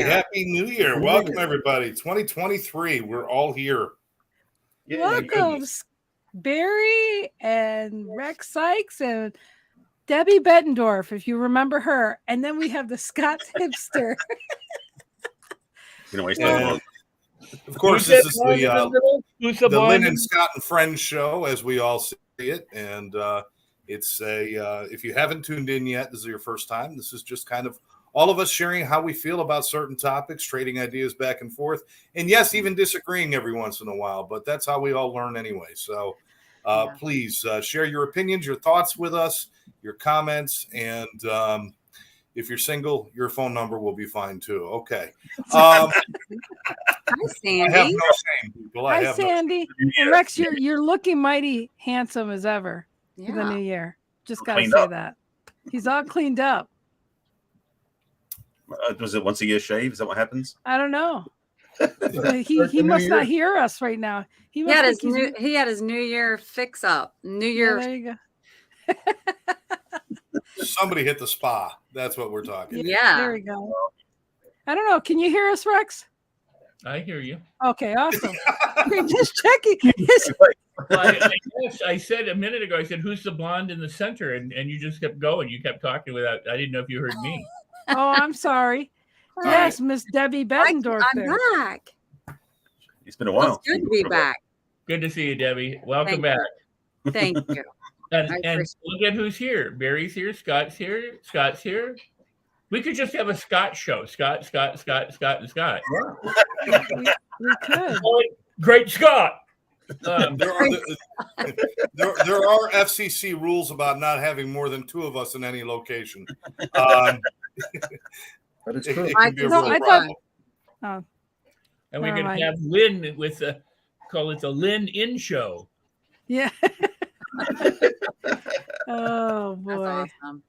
Year. Happy New Year. Welcome, everybody. 2023. We're all here. Welcome, Barry and Rex Sikes and Debbie Bettendorf, if you remember her. And then we have the Scott's Hipster. Of course, this is the Lynn and Scott and Friends show, as we all see it. And it's if you haven't tuned in yet, this is your first time. This is just kind of all of us sharing how we feel about certain topics, trading ideas back and forth. And yes, even disagreeing every once in a while, but that's how we all learn anyway. So please share your opinions, your thoughts with us, your comments. And if you're single, your phone number will be fine too. Okay. Hi, Sandy. I have no shame, people. Hi, Sandy. And Rex, you're looking mighty handsome as ever for the new year. Just got to say that. He's all cleaned up. Was it once a year shave? Is that what happens? I don't know. he must not hear us right now. He had his New Year fix up. New Year. There you go. Somebody hit the spa. That's what we're talking. Yeah. There we go. I don't know. Can you hear us, Rex? I hear you. Okay, awesome. We're just checking. Well, I said a minute ago, I said, who's the blonde in the center? And you just kept going. You kept talking without, I didn't know if you heard me. Oh, I'm sorry. Yes, Miss Debbie Bettendorf. I'm back. It's been a while. It's good to be back. Good to see you, Debbie. Welcome back. Thank you. And look at who's here. Barry's here. Scott's here. Scott's here. We could just have a Scott show. Scott, and Scott. We could. Great Scott. There are FCC rules about not having more than two of us in any location. But it's true. It can be a real problem. And we can have Lynn with call it the Lynn In Show. Yeah. Oh boy. That's awesome.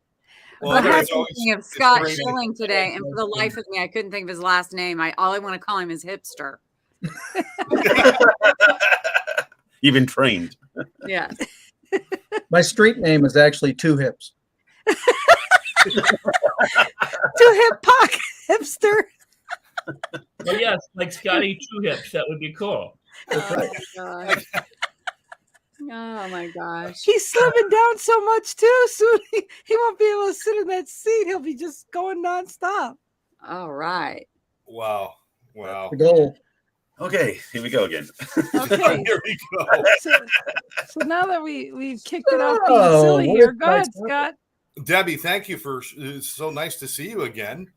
Well, I was thinking of Scott Schilling today, and for the life of me, I couldn't think of his last name. All I want to call him is Hipster. You've been trained. Yeah. My street name is actually Two Hips. Two Hip Pock Hipster. Well, yes, like Scotty Two Hips. That would be cool. Oh my gosh. He's slimming down so much too. Soon he won't be able to sit in that seat. He'll be just going nonstop. All right. Wow. The goal. Okay, here we go again. Okay. Here we go. So now that we've kicked it off being silly here, go ahead, Scott. Debbie, thank you it's so nice to see you again.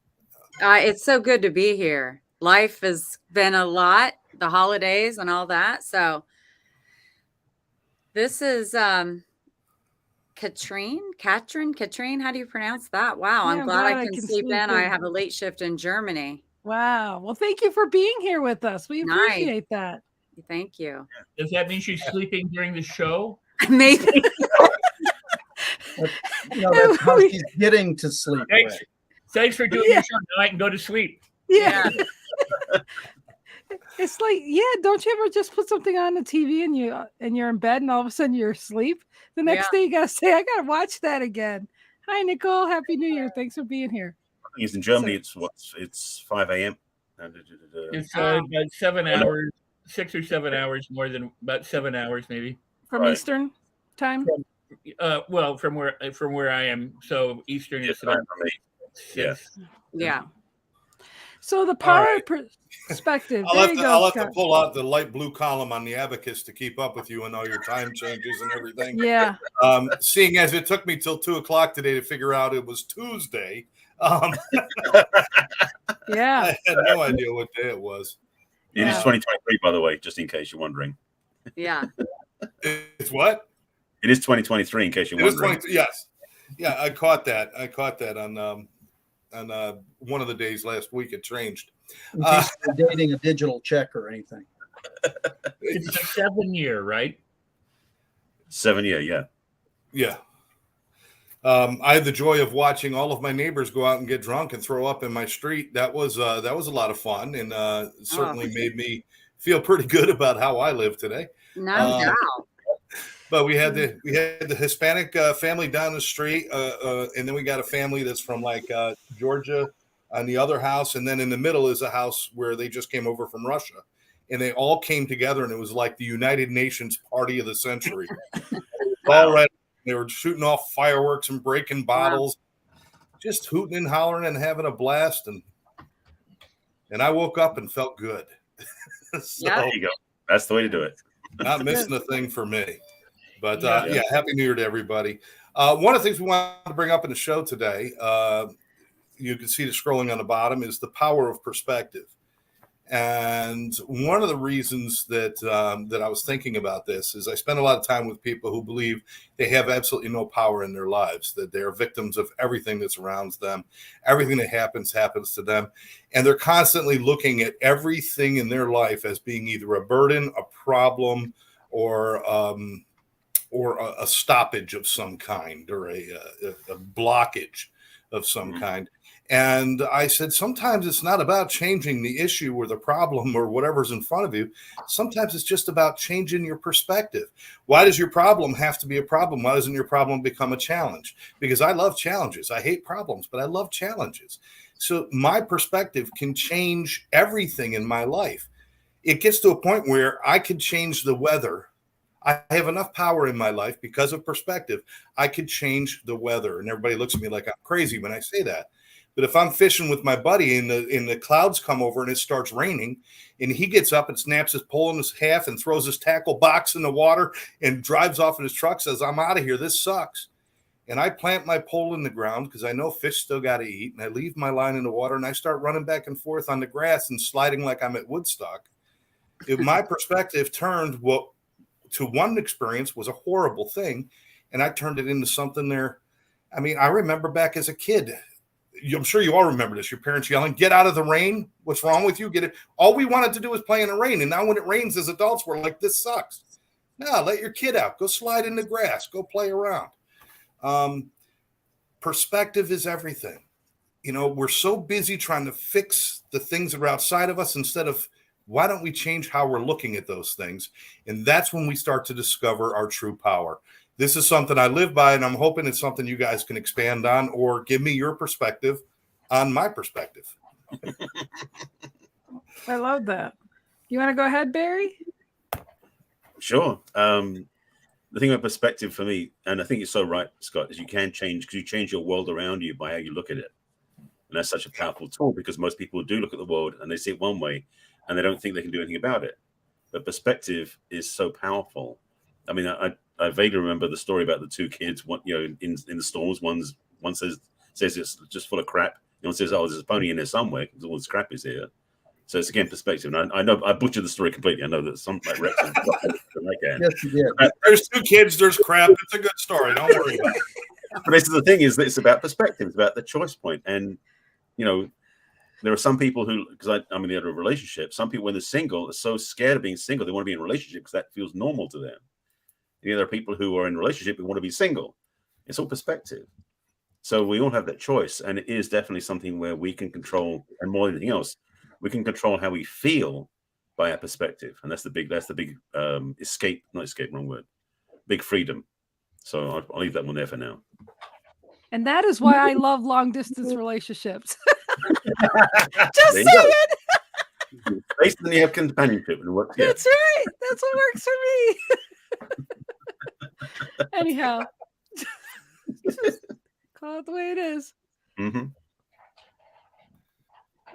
It's so good to be here. Life has been a lot, the holidays and all that. So this is Katrin. How do you pronounce that? Wow, I'm glad I can sleep in. I have a late shift in Germany. Wow. Well, thank you for being here with us. We appreciate that. Thank you. Does that mean she's sleeping during the show? Maybe. That's how she's getting to sleep. Thanks for doing your show. Now I can go to sleep. Yeah. It's like, don't you ever just put something on the TV and you're in bed and all of a sudden you're asleep? The next day you gotta say, I gotta watch that again. Hi, Nicole. Happy New Year. Thanks for being here. I think it's in Germany. It's 5 a.m. It's about 7 hours, 6 or 7 hours, more than about 7 hours, maybe. From Eastern time? Well, from where I am. So Eastern is about 6. Yeah. So the power perspective. I'll have to pull out the light blue column on the abacus to keep up with you and all your time changes and everything. Yeah. Seeing as it took me till 2:00 today to figure out it was Tuesday. Yeah. I had no idea what day it was. It is 2023, by the way, just in case you're wondering. Yeah. It's what? It is 2023, in case you're wondering. Yes. Yeah, I caught that. on one of the days last week. It changed. In case you're dating a digital check or anything. It's a 7-year, right? 7 year, yeah. Yeah. I had the joy of watching all of my neighbors go out and get drunk and throw up in my street. That was a lot of fun, and certainly made me feel pretty good about how I live today. No doubt. But we had the Hispanic family down the street, and then we got a family that's from like Georgia, on the other house, and then in the middle is a house where they just came over from Russia, and they all came together, and it was like the United Nations party of the century. Wow. All right, they were shooting off fireworks and breaking bottles, just hooting and hollering and having a blast, and I woke up and felt good. So, there you go. That's the way to do it. Not missing a thing for me. But Happy New Year to everybody. One of the things we want to bring up in the show today, you can see the scrolling on the bottom, is the power of perspective. And one of the reasons that I was thinking about this is I spend a lot of time with people who believe they have absolutely no power in their lives, that they are victims of everything that surrounds them. Everything that happens to them. And they're constantly looking at everything in their life as being either a burden, a problem, or a stoppage of some kind, or a blockage of some kind. And I said, sometimes it's not about changing the issue or the problem or whatever's in front of you. Sometimes it's just about changing your perspective. Why does your problem have to be a problem? Why doesn't your problem become a challenge? Because I love challenges. I hate problems, but I love challenges. So my perspective can change everything in my life. It gets to a point where I could change the weather. I have enough power in my life because of perspective. I could change the weather. And everybody looks at me like I'm crazy when I say that. But if I'm fishing with my buddy and the clouds come over and it starts raining, and he gets up and snaps his pole in half and throws his tackle box in the water and drives off in his truck, says, I'm out of here, this sucks. And I plant my pole in the ground because I know fish still got to eat. And I leave my line in the water and I start running back and forth on the grass and sliding like I'm at Woodstock. If my perspective turned what to one experience was a horrible thing, and I turned it into something there. I mean, I remember back as a kid, I'm sure you all remember this, your parents yelling, get out of the rain. What's wrong with you? Get it. All we wanted to do was play in the rain. And now when it rains as adults, we're like, this sucks. No, let your kid out. Go slide in the grass. Go play around. Perspective is everything. You know, we're so busy trying to fix the things that are outside of us instead of why don't we change how we're looking at those things? And that's when we start to discover our true power. This is something I live by, and I'm hoping it's something you guys can expand on or give me your perspective on my perspective. I love that. You want to go ahead, Barry? Sure. The thing about perspective for me, and I think you're so right, Scott, is you can change because you change your world around you by how you look at it. And that's such a powerful tool because most people do look at the world and they see it one way and they don't think they can do anything about it. But perspective is so powerful. I mean, I vaguely remember the story about the two kids, one, you know, in the storms. One says it's just full of crap. The one says, oh, there's a pony in there somewhere because all this crap is here. So it's again perspective. And I know I butchered the story completely. I know that some like Rex and I can. Yes, you did. There's two kids, there's crap. It's a good story. Don't worry about it. But this is the thing, is that it's about perspective. It's about the choice point. And, you know, there are some people who, because I'm in the other relationship, some people when they're single are so scared of being single, they want to be in a relationship because that feels normal to them. And there are people who are in a relationship who want to be single. It's all perspective. So we all have that choice. And it is definitely something where we can control, and more than anything else, we can control how we feel by our perspective. And that's the big escape, not escape, wrong word, big freedom. So I'll leave that one there for now. And that is why I love long distance relationships. Just saying. Based on you have companionship and what. Yeah. That's right. That's what works for me. Anyhow, just call it the way it is. Mm-hmm.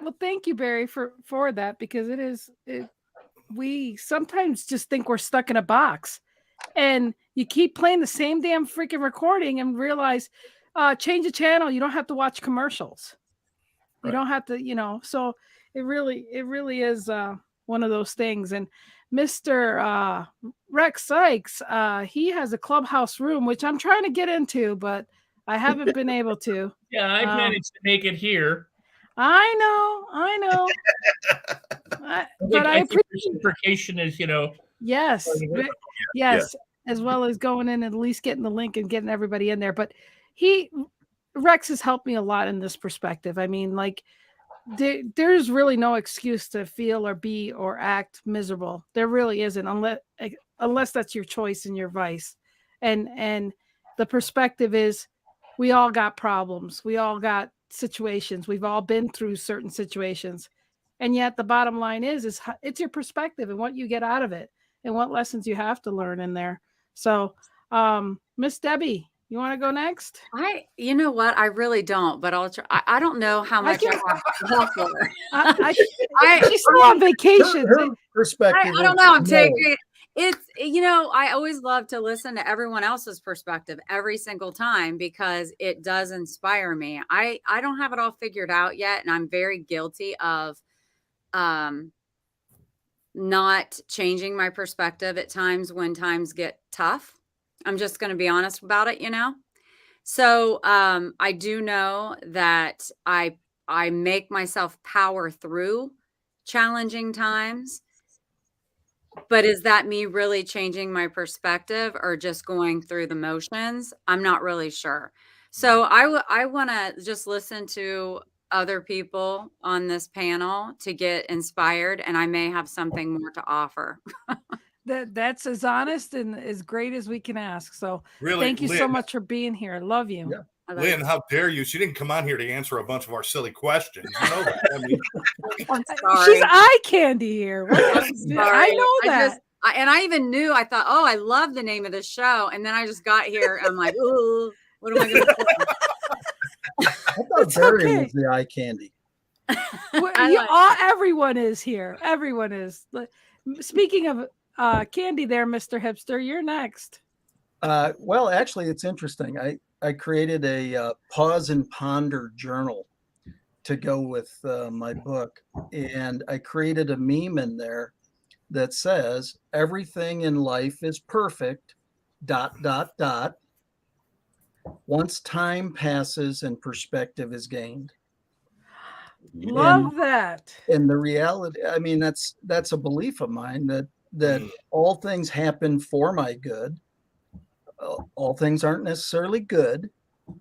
Well, thank you, Barry, for that, because we sometimes just think we're stuck in a box, and you keep playing the same damn freaking recording and realize, change the channel. You don't have to watch commercials. You don't have to, so it really is one of those things. And Mr. Rex Sikes, he has a clubhouse room, which I'm trying to get into, but I haven't been able to. Yeah, I've managed to make it here. I know. But I appreciate reciprocation is, yes, as well as going in and at least getting the link and getting everybody in there. But Rex has helped me a lot in this perspective. I mean, like, there's really no excuse to feel or be or act miserable. There really isn't, unless that's your choice and your vice. And the perspective is, we all got problems. We all got situations. We've all been through certain situations. And yet the bottom line is it's your perspective and what you get out of it and what lessons you have to learn in there. So, Miss Debbie, you want to go next? You know what? I really don't, but I'll try. I don't know how much I have to offer. She's still on vacation. Her perspective. I don't know. I'm taking it's, I always love to listen to everyone else's perspective every single time because it does inspire me. I don't have it all figured out yet, and I'm very guilty of not changing my perspective at times when times get tough. I'm just going to be honest about it, So I do know that I make myself power through challenging times. But is that me really changing my perspective or just going through the motions? I'm not really sure. So I want to just listen to other people on this panel to get inspired, and I may have something more to offer. That's as honest and as great as we can ask. So really, thank you Lynn, so much for being here. I love you. Yeah. Lynn, how dare you? She didn't come on here to answer a bunch of our silly questions. You know that. I mean, I'm sorry. She's eye candy here. I know that. I even knew, I thought, oh, I love the name of the show. And then I just got here. I'm like, ooh, what am I going to do? I thought Barry was the eye candy. Everyone is here. Everyone is. Speaking of candy there, Mr. Hipster, you're next. Well, actually, it's interesting. I created a pause and ponder journal to go with my book. And I created a meme in there that says, everything in life is perfect, ... once time passes and perspective is gained. Love that. And the reality, I mean, that's a belief of mine that all things happen for my good. All things aren't necessarily good,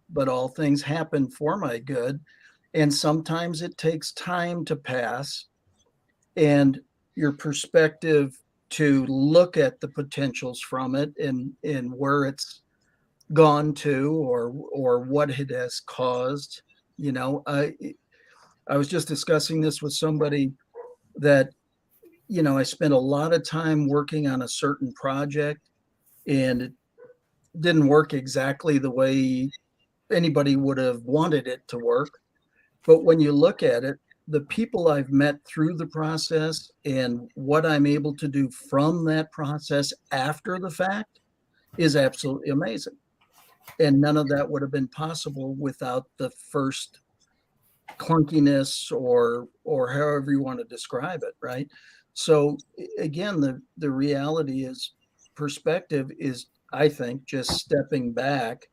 but all things happen for my good. And sometimes it takes time to pass and your perspective to look at the potentials from it and where it's gone to or what it has caused. I was just discussing this with somebody that, I spent a lot of time working on a certain project and it didn't work exactly the way anybody would have wanted it to work. But when you look at it, the people I've met through the process and what I'm able to do from that process after the fact is absolutely amazing. And none of that would have been possible without the first clunkiness or however you want to describe it, right? So again, the reality is perspective is, I think, just stepping back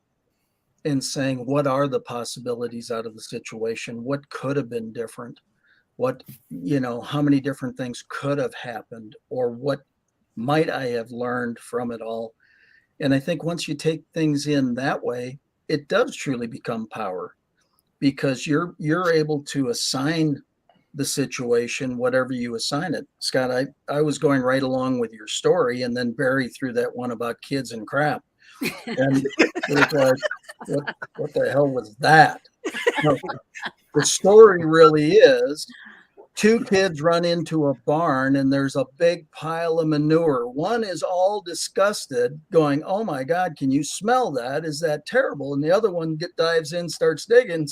and saying, what are the possibilities out of the situation? What could have been different? What, how many different things could have happened, or what might I have learned from it all? And I think once you take things in that way, it does truly become power, because you're able to assign the situation whatever you assign it. Scott, I was going right along with your story, and then Barry threw that one about kids and crap. And it was like, what the hell was that? The story really is 2 kids run into a barn and there's a big pile of manure. One is all disgusted, going, oh my God, can you smell that? Is that terrible? And the other one dives in, starts digging,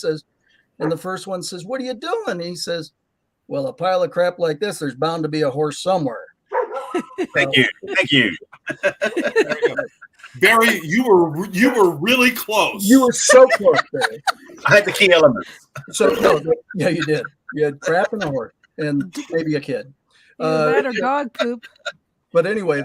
and the first one says, what are you doing? And he says, well, a pile of crap like this, there's bound to be a horse somewhere. Thank you. Barry, you were really close. You were so close, Barry. I had the key elements. So yeah, you did. You had crap and a horse, and maybe a kid. That or dog poop. But anyway,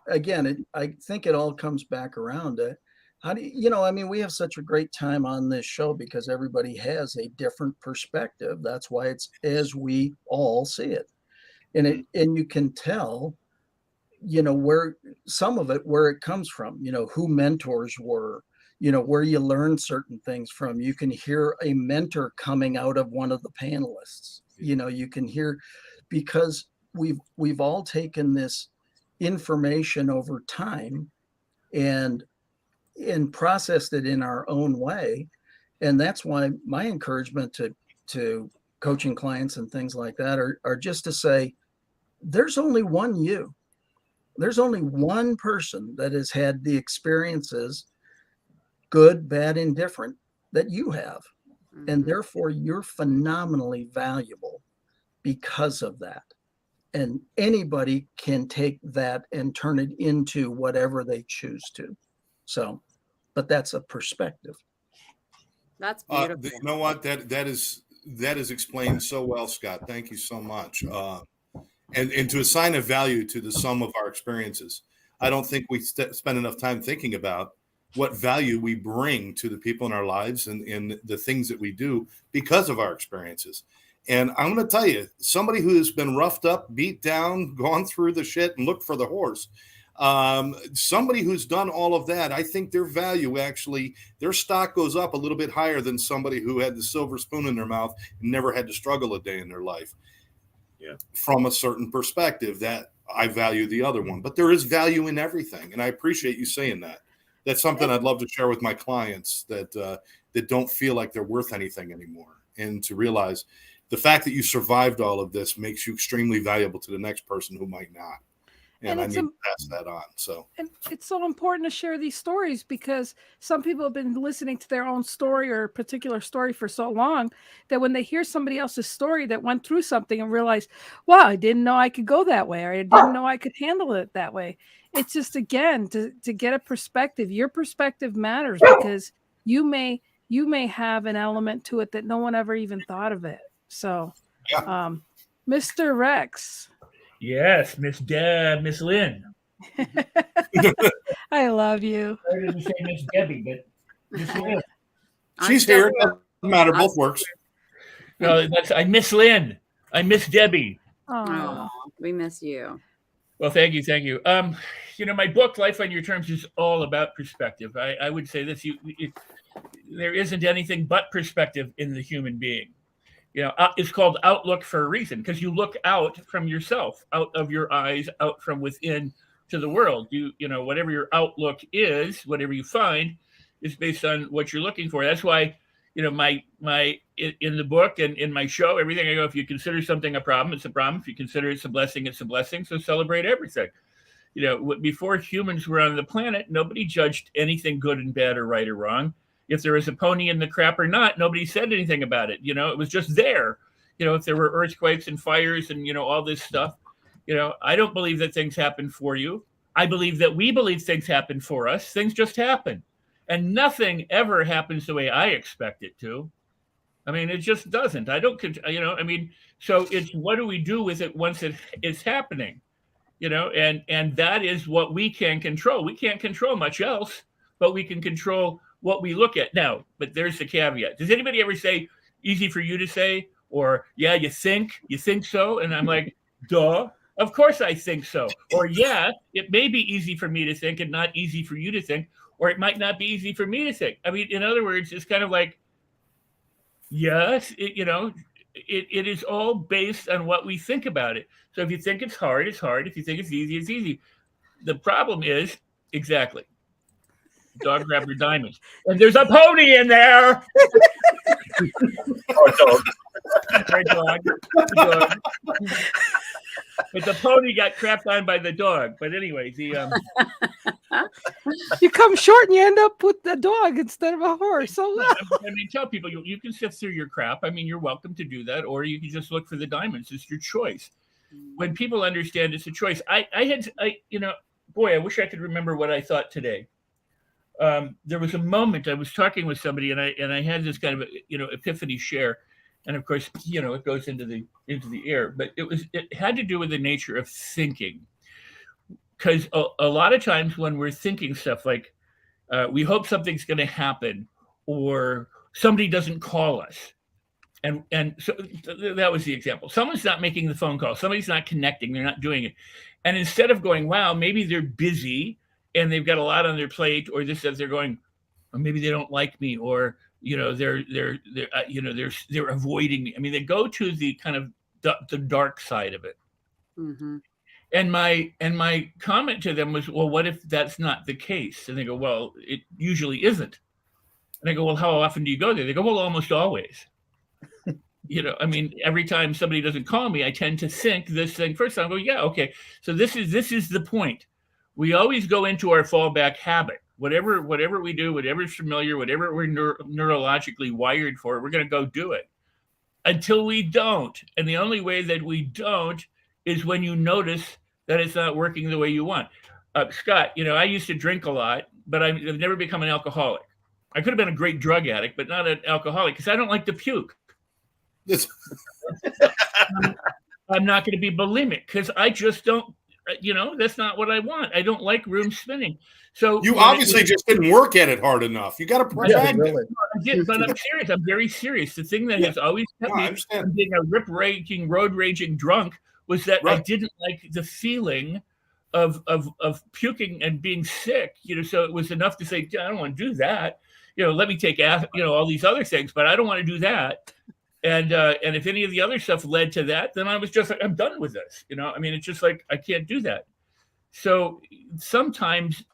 again, I think it all comes back around to how do you, we have such a great time on this show because everybody has a different perspective. That's why it's as we all see it, and you can tell, where some of it, where it comes from, who mentors were, where you learn certain things from. You can hear a mentor coming out of one of the panelists. You can hear, because we've all taken this information over time and processed it in our own way. And that's why my encouragement to coaching clients and things like that are just to say, there's only one you. There's only one person that has had the experiences, good, bad, indifferent, that you have. And therefore, you're phenomenally valuable because of that. And anybody can take that and turn it into whatever they choose to. So, but that's a perspective. That's beautiful. You know what? That is explained so well, Scott. Thank you so much. And to assign a value to the sum of our experiences. I don't think we spend enough time thinking about what value we bring to the people in our lives and the things that we do because of our experiences. And I'm going to tell you, somebody who has been roughed up, beat down, gone through the shit and looked for the horse, somebody who's done all of that, I think their value actually, their stock goes up a little bit higher than somebody who had the silver spoon in their mouth and never had to struggle a day in their life. Yeah. From a certain perspective, that I value the other one. But there is value in everything. And I appreciate you saying that. That's something I'd love to share with my clients that don't feel like they're worth anything anymore. And to realize the fact that you survived all of this makes you extremely valuable to the next person who might not. And I need to pass that on. So, and it's so important to share these stories because some people have been listening to their own story or a particular story for so long that when they hear somebody else's story that went through something and realize, wow, I didn't know I could go that way, or I didn't know I could handle it that way. It's just, again, to get a perspective. Your perspective matters because you may have an element to it that no one ever even thought of it. So, yeah. Mr. Rex. Yes, Miss Lynn. I love you. I didn't say Miss Debbie, but Miss Lynn. She's here. Doesn't matter. Both works. No, I miss Lynn. I miss Debbie. Oh, we miss you. Well, thank you. My book, Life on Your Terms, is all about perspective. I would say this: there isn't anything but perspective in the human being. It's called outlook for a reason, because you look out from yourself, out of your eyes, out from within to the world. Whatever your outlook is, whatever you find is based on what you're looking for. That's why, my in the book and in my show, everything I go, if you consider something a problem, it's a problem. If you consider it's a blessing, it's a blessing. So celebrate everything. Before humans were on the planet, nobody judged anything good and bad or right or wrong. If there was a pony in the crap or not, nobody said anything about it. It was just there. If there were earthquakes and fires and, all this stuff, I don't believe that things happen for you. I believe that we believe things happen for us. Things just happen. And nothing ever happens the way I expect it to. I mean, it just doesn't. I don't, so it's what do we do with it once it is happening? And that is what we can control. We can't control much else, but we can control what we look at now. But there's the caveat. Does anybody ever say, easy for you to say, or yeah, you think so? And I'm like, duh, of course I think so. Or yeah, it may be easy for me to think and not easy for you to think, or it might not be easy for me to think. I mean, in other words, it's kind of like, yes, it is all based on what we think about it. So if you think it's hard, it's hard. If you think it's easy, it's easy. The problem is, exactly, dog grabbed her diamonds. And there's a pony in there. Poor dog. Poor dog. But the pony got crapped on by the dog. But anyway, you come short and you end up with the dog instead of a horse. So tell people you can sift through your crap. I mean, you're welcome to do that, or you can just look for the diamonds. It's your choice. When people understand it's a choice, I wish I could remember what I thought today. There was a moment I was talking with somebody, and I had this kind of epiphany share. And of course, it goes into the air, but it had to do with the nature of thinking. Because a lot of times when we're thinking stuff like we hope something's going to happen, or somebody doesn't call us. And so that was the example. Someone's not making the phone call. Somebody's not connecting. They're not doing it. And instead of going, wow, maybe they're busy and they've got a lot on their plate, or this, they're going, or maybe they don't like me, or they're avoiding me. I mean, they go to the kind of the dark side of it. Mm-hmm. And my comment to them was, well, what if that's not the case? And they go, well, it usually isn't. And I go, well, how often do you go there? They go, well, almost always. I mean, every time somebody doesn't call me, I tend to think this thing first. I go, yeah, okay. So this is the point. We always go into our fallback habit. Whatever we do, whatever's familiar, whatever we're neurologically wired for, we're going to go do it until we don't. And the only way that we don't is when you notice that it's not working the way you want. Scott, I used to drink a lot, but I've never become an alcoholic. I could have been a great drug addict, but not an alcoholic because I don't like to puke. I'm not going to be bulimic because I just don't, that's not what I want. I don't like room spinning. So you obviously just didn't work at it hard enough. You got to protect it. But I'm serious. I'm very serious. The thing that has always kept me from being a road raging drunk was that I didn't like the feeling of puking and being sick. So it was enough to say, I don't want to do that. Let me take all these other things, but I don't want to do that. And if any of the other stuff led to that, then I was just like, I'm done with this. I mean, it's just like, I can't do that. So sometimes,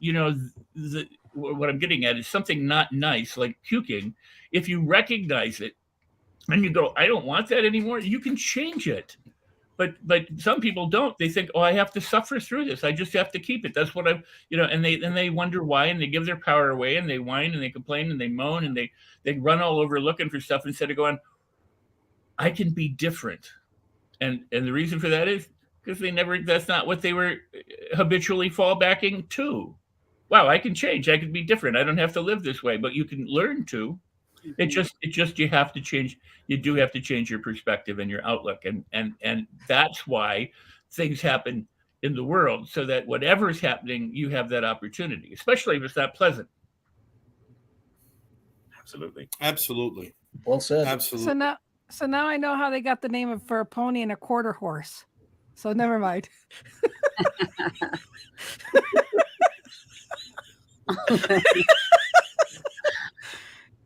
what I'm getting at is something not nice, like puking. If you recognize it and you go, I don't want that anymore, you can change it. But some people don't. They think, I have to suffer through this. I just have to keep it. That's what and they wonder why, and they give their power away, and they whine and they complain and they moan and they run all over looking for stuff instead of going, I can be different. And the reason for that is because that's not what they were habitually fallbacking to. Wow, I can change. I can be different. I don't have to live this way, but you can learn to. It just you have to change. You do have to change your perspective and your outlook. And that's why things happen in the world, so that whatever's happening, you have that opportunity, especially if it's not pleasant. Absolutely. Well said. Absolutely. So now I know how they got the name for a pony and a quarter horse. So never mind.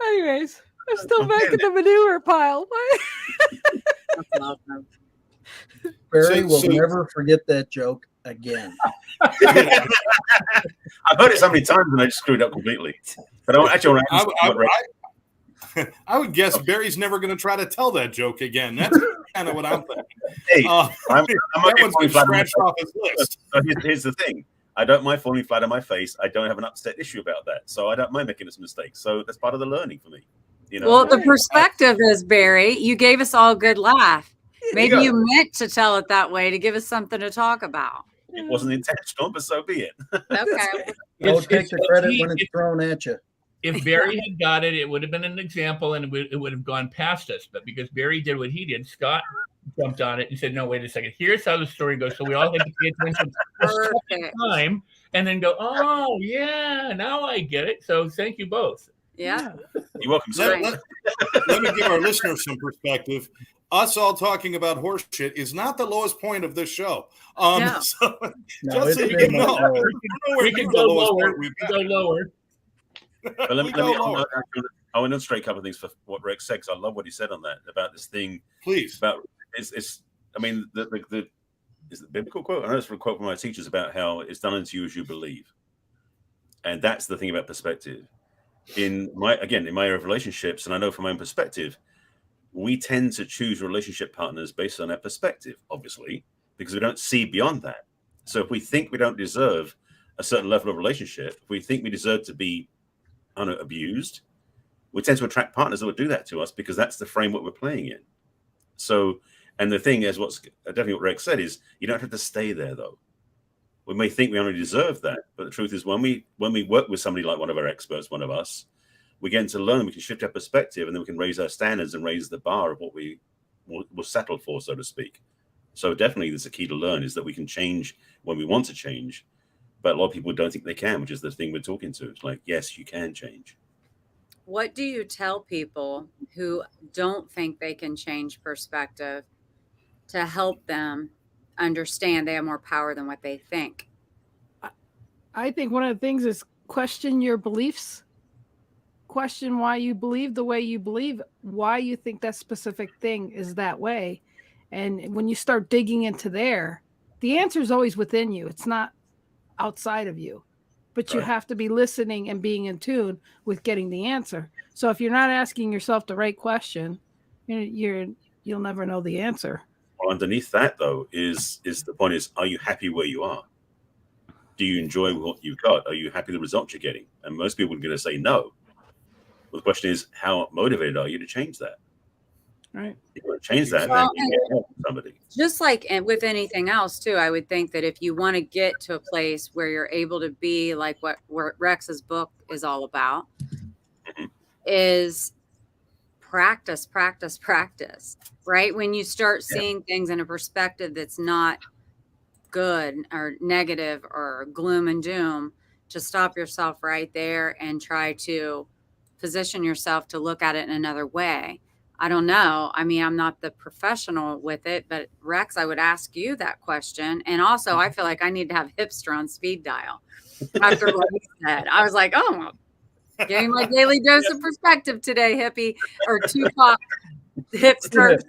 Anyways, I'm still back in the manure pile. That's awesome. Barry will never forget that joke again. I've heard it so many times and I just screwed up completely. But I would guess Barry's never going to try to tell that joke again. That's kind of what I'm thinking. Hey, that one's been scratched off his list. Here's the thing. I don't mind falling flat on my face. I don't have an upset issue about that. So I don't mind making this mistake. So that's part of the learning for me. Well, the perspective is, Barry, you gave us all a good laugh. Maybe you meant to tell it that way to give us something to talk about. It wasn't intentional, but so be it. Okay. Don't take the credit when it's thrown at you. If Barry had got it, it would have been an example and it would have gone past us. But because Barry did what he did, Scott jumped on it and said, no, wait a second. Here's how the story goes. So we all had to pay attention a second time and then go, oh, yeah, now I get it. So thank you both. Yeah. You're welcome. Let me give our listeners some perspective. Us all talking about horse shit is not the lowest point of this show. Just so you know, we can go lower. We can go lower. But I want to straight a couple of things for what Rex said, because I love what he said on that about this thing. Please. About it's I mean, is the biblical quote? I know it's a quote from my teachers about how it's done unto you as you believe. And that's the thing about perspective. In my area of relationships, and I know from my own perspective, we tend to choose relationship partners based on their perspective, obviously, because we don't see beyond that. So if we think we don't deserve a certain level of relationship, if we think we deserve to be abused, we tend to attract partners that will do that to us because that's the framework we're playing in. So, and the thing is, what's definitely what Rex said is, you don't have to stay there though. We may think we only deserve that, but the truth is, when we work with somebody like one of our experts, one of us, we get to learn. We can shift our perspective, and then we can raise our standards and raise the bar of what we will settle for, so to speak. So definitely, there's a key to learn is that we can change when we want to change. But a lot of people don't think they can, which is the thing we're talking to. It's like, yes, you can change. What do you tell people who don't think they can change perspective to help them understand they have more power than what they think? I think one of the things is question your beliefs. Question why you believe the way you believe, why you think that specific thing is that way. And when you start digging into there, the answer is always within you. It's not outside of you, but you have to be listening and being in tune with getting the answer. So if you're not asking yourself the right question, you'll never know the answer. Well, underneath that though is the point is, are you happy where you are? Do you enjoy what you've got? Are you happy with the results you're getting? And most people are going to say no. Well, the question is, how motivated are you to change that? Right. If you want to change that, then you get help from somebody. Just like with anything else too, I would think that if you want to get to a place where you're able to be like what Rex's book is all about, is practice, right? When you start seeing things in a perspective that's not good or negative or gloom and doom, to stop yourself right there and try to position yourself to look at it in another way. I don't know. I mean, I'm not the professional with it, but Rex, I would ask you that question. And also, I feel like I need to have Hipster on speed dial after what he said. I was like, oh, give me my daily dose of perspective today, hippie, or Tupac Hipster.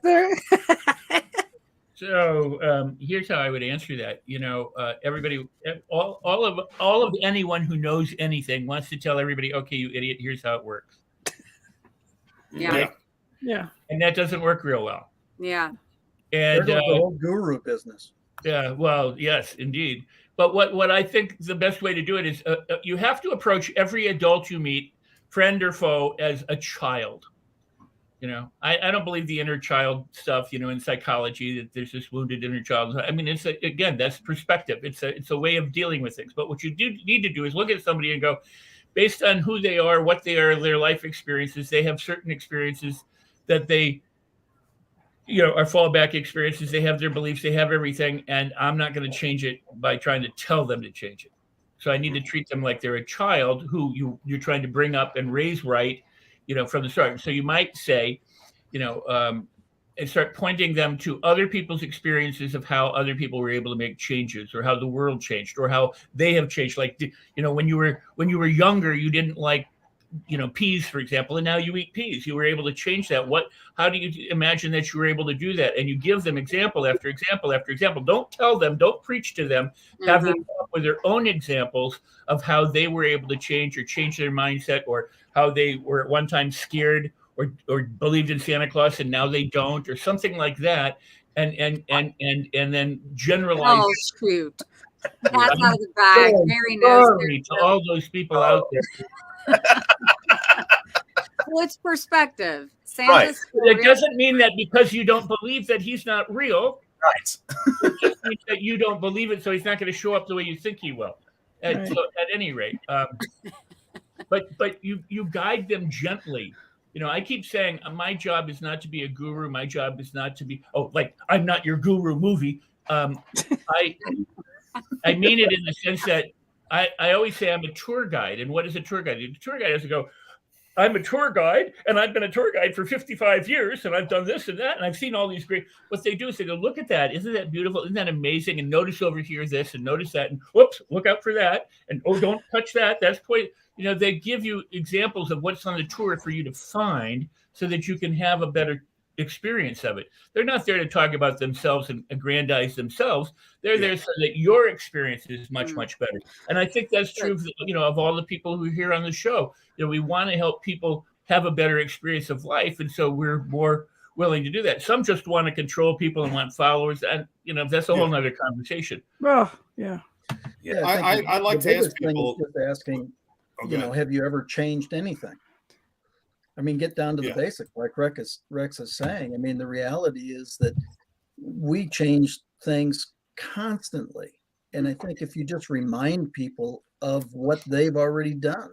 So here's how I would answer that. You know, everybody, all of anyone who knows anything wants to tell everybody, okay, you idiot, here's how it works. Yeah. Yeah. And that doesn't work real well. Yeah. And the whole guru business. Yeah. Well, yes, indeed. But what I think the best way to do it is you have to approach every adult you meet, friend or foe, as a child. You know, I don't believe the inner child stuff, you know, in psychology, that there's this wounded inner child. I mean, again, that's perspective. It's a way of dealing with things. But what you do need to do is look at somebody and go, based on who they are, what they are, their life experiences, they have certain experiences that they, you know, are fallback experiences. They have their beliefs, they have everything. And I'm not going to change it by trying to tell them to change it. So I need to treat them like they're a child who you're trying to bring up and raise right, you know, from the start. So you might say, you know, and start pointing them to other people's experiences of how other people were able to make changes, or how the world changed, or how they have changed. Like, you know, when you were younger, you didn't like, you know, peas, for example, and now you eat peas. You were able to change that. How do you imagine that you were able to do that? And you give them example after example after example. Don't tell them, don't preach to them. Have them come up with their own examples of how they were able to change their mindset, or how they were at one time scared or believed in Santa Claus and now they don't, or something like that. And then generalize. Oh, shoot. That's out of the bag. Very nice. To all those people out there. Well, it's perspective. Right. It doesn't mean that because you don't believe that he's not real. Right. It just means that you don't believe it, so he's not going to show up the way you think he will. Right. So at any rate, but you guide them gently. You know, I keep saying my job is not to be a guru. My job is not to be like I'm not your guru movie. I mean it in the sense that I always say I'm a tour guide. And what is a tour guide? A tour guide has to go, I'm a tour guide, and I've been a tour guide for 55 years, and I've done this and that, and I've seen all these great. What they do is they go, look at that. Isn't that beautiful? Isn't that amazing? And notice over here this, and notice that, and whoops, look out for that. And oh, don't touch that. That's quite, you know, they give you examples of what's on the tour for you to find so that you can have a better experience of it. They're not there to talk about themselves and aggrandize themselves. They're there so that your experience is much better. And I think that's true, you know, of all the people who are here on the show. You know, we want to help people have a better experience of life, and so we're more willing to do that. Some just want to control people and want followers, and you know, that's a whole nother conversation. Oh, yeah. I like to ask people. Just asking, you know, have you ever changed anything? I mean, get down to the basic, like Rex is saying. I mean, the reality is that we change things constantly. And I think if you just remind people of what they've already done.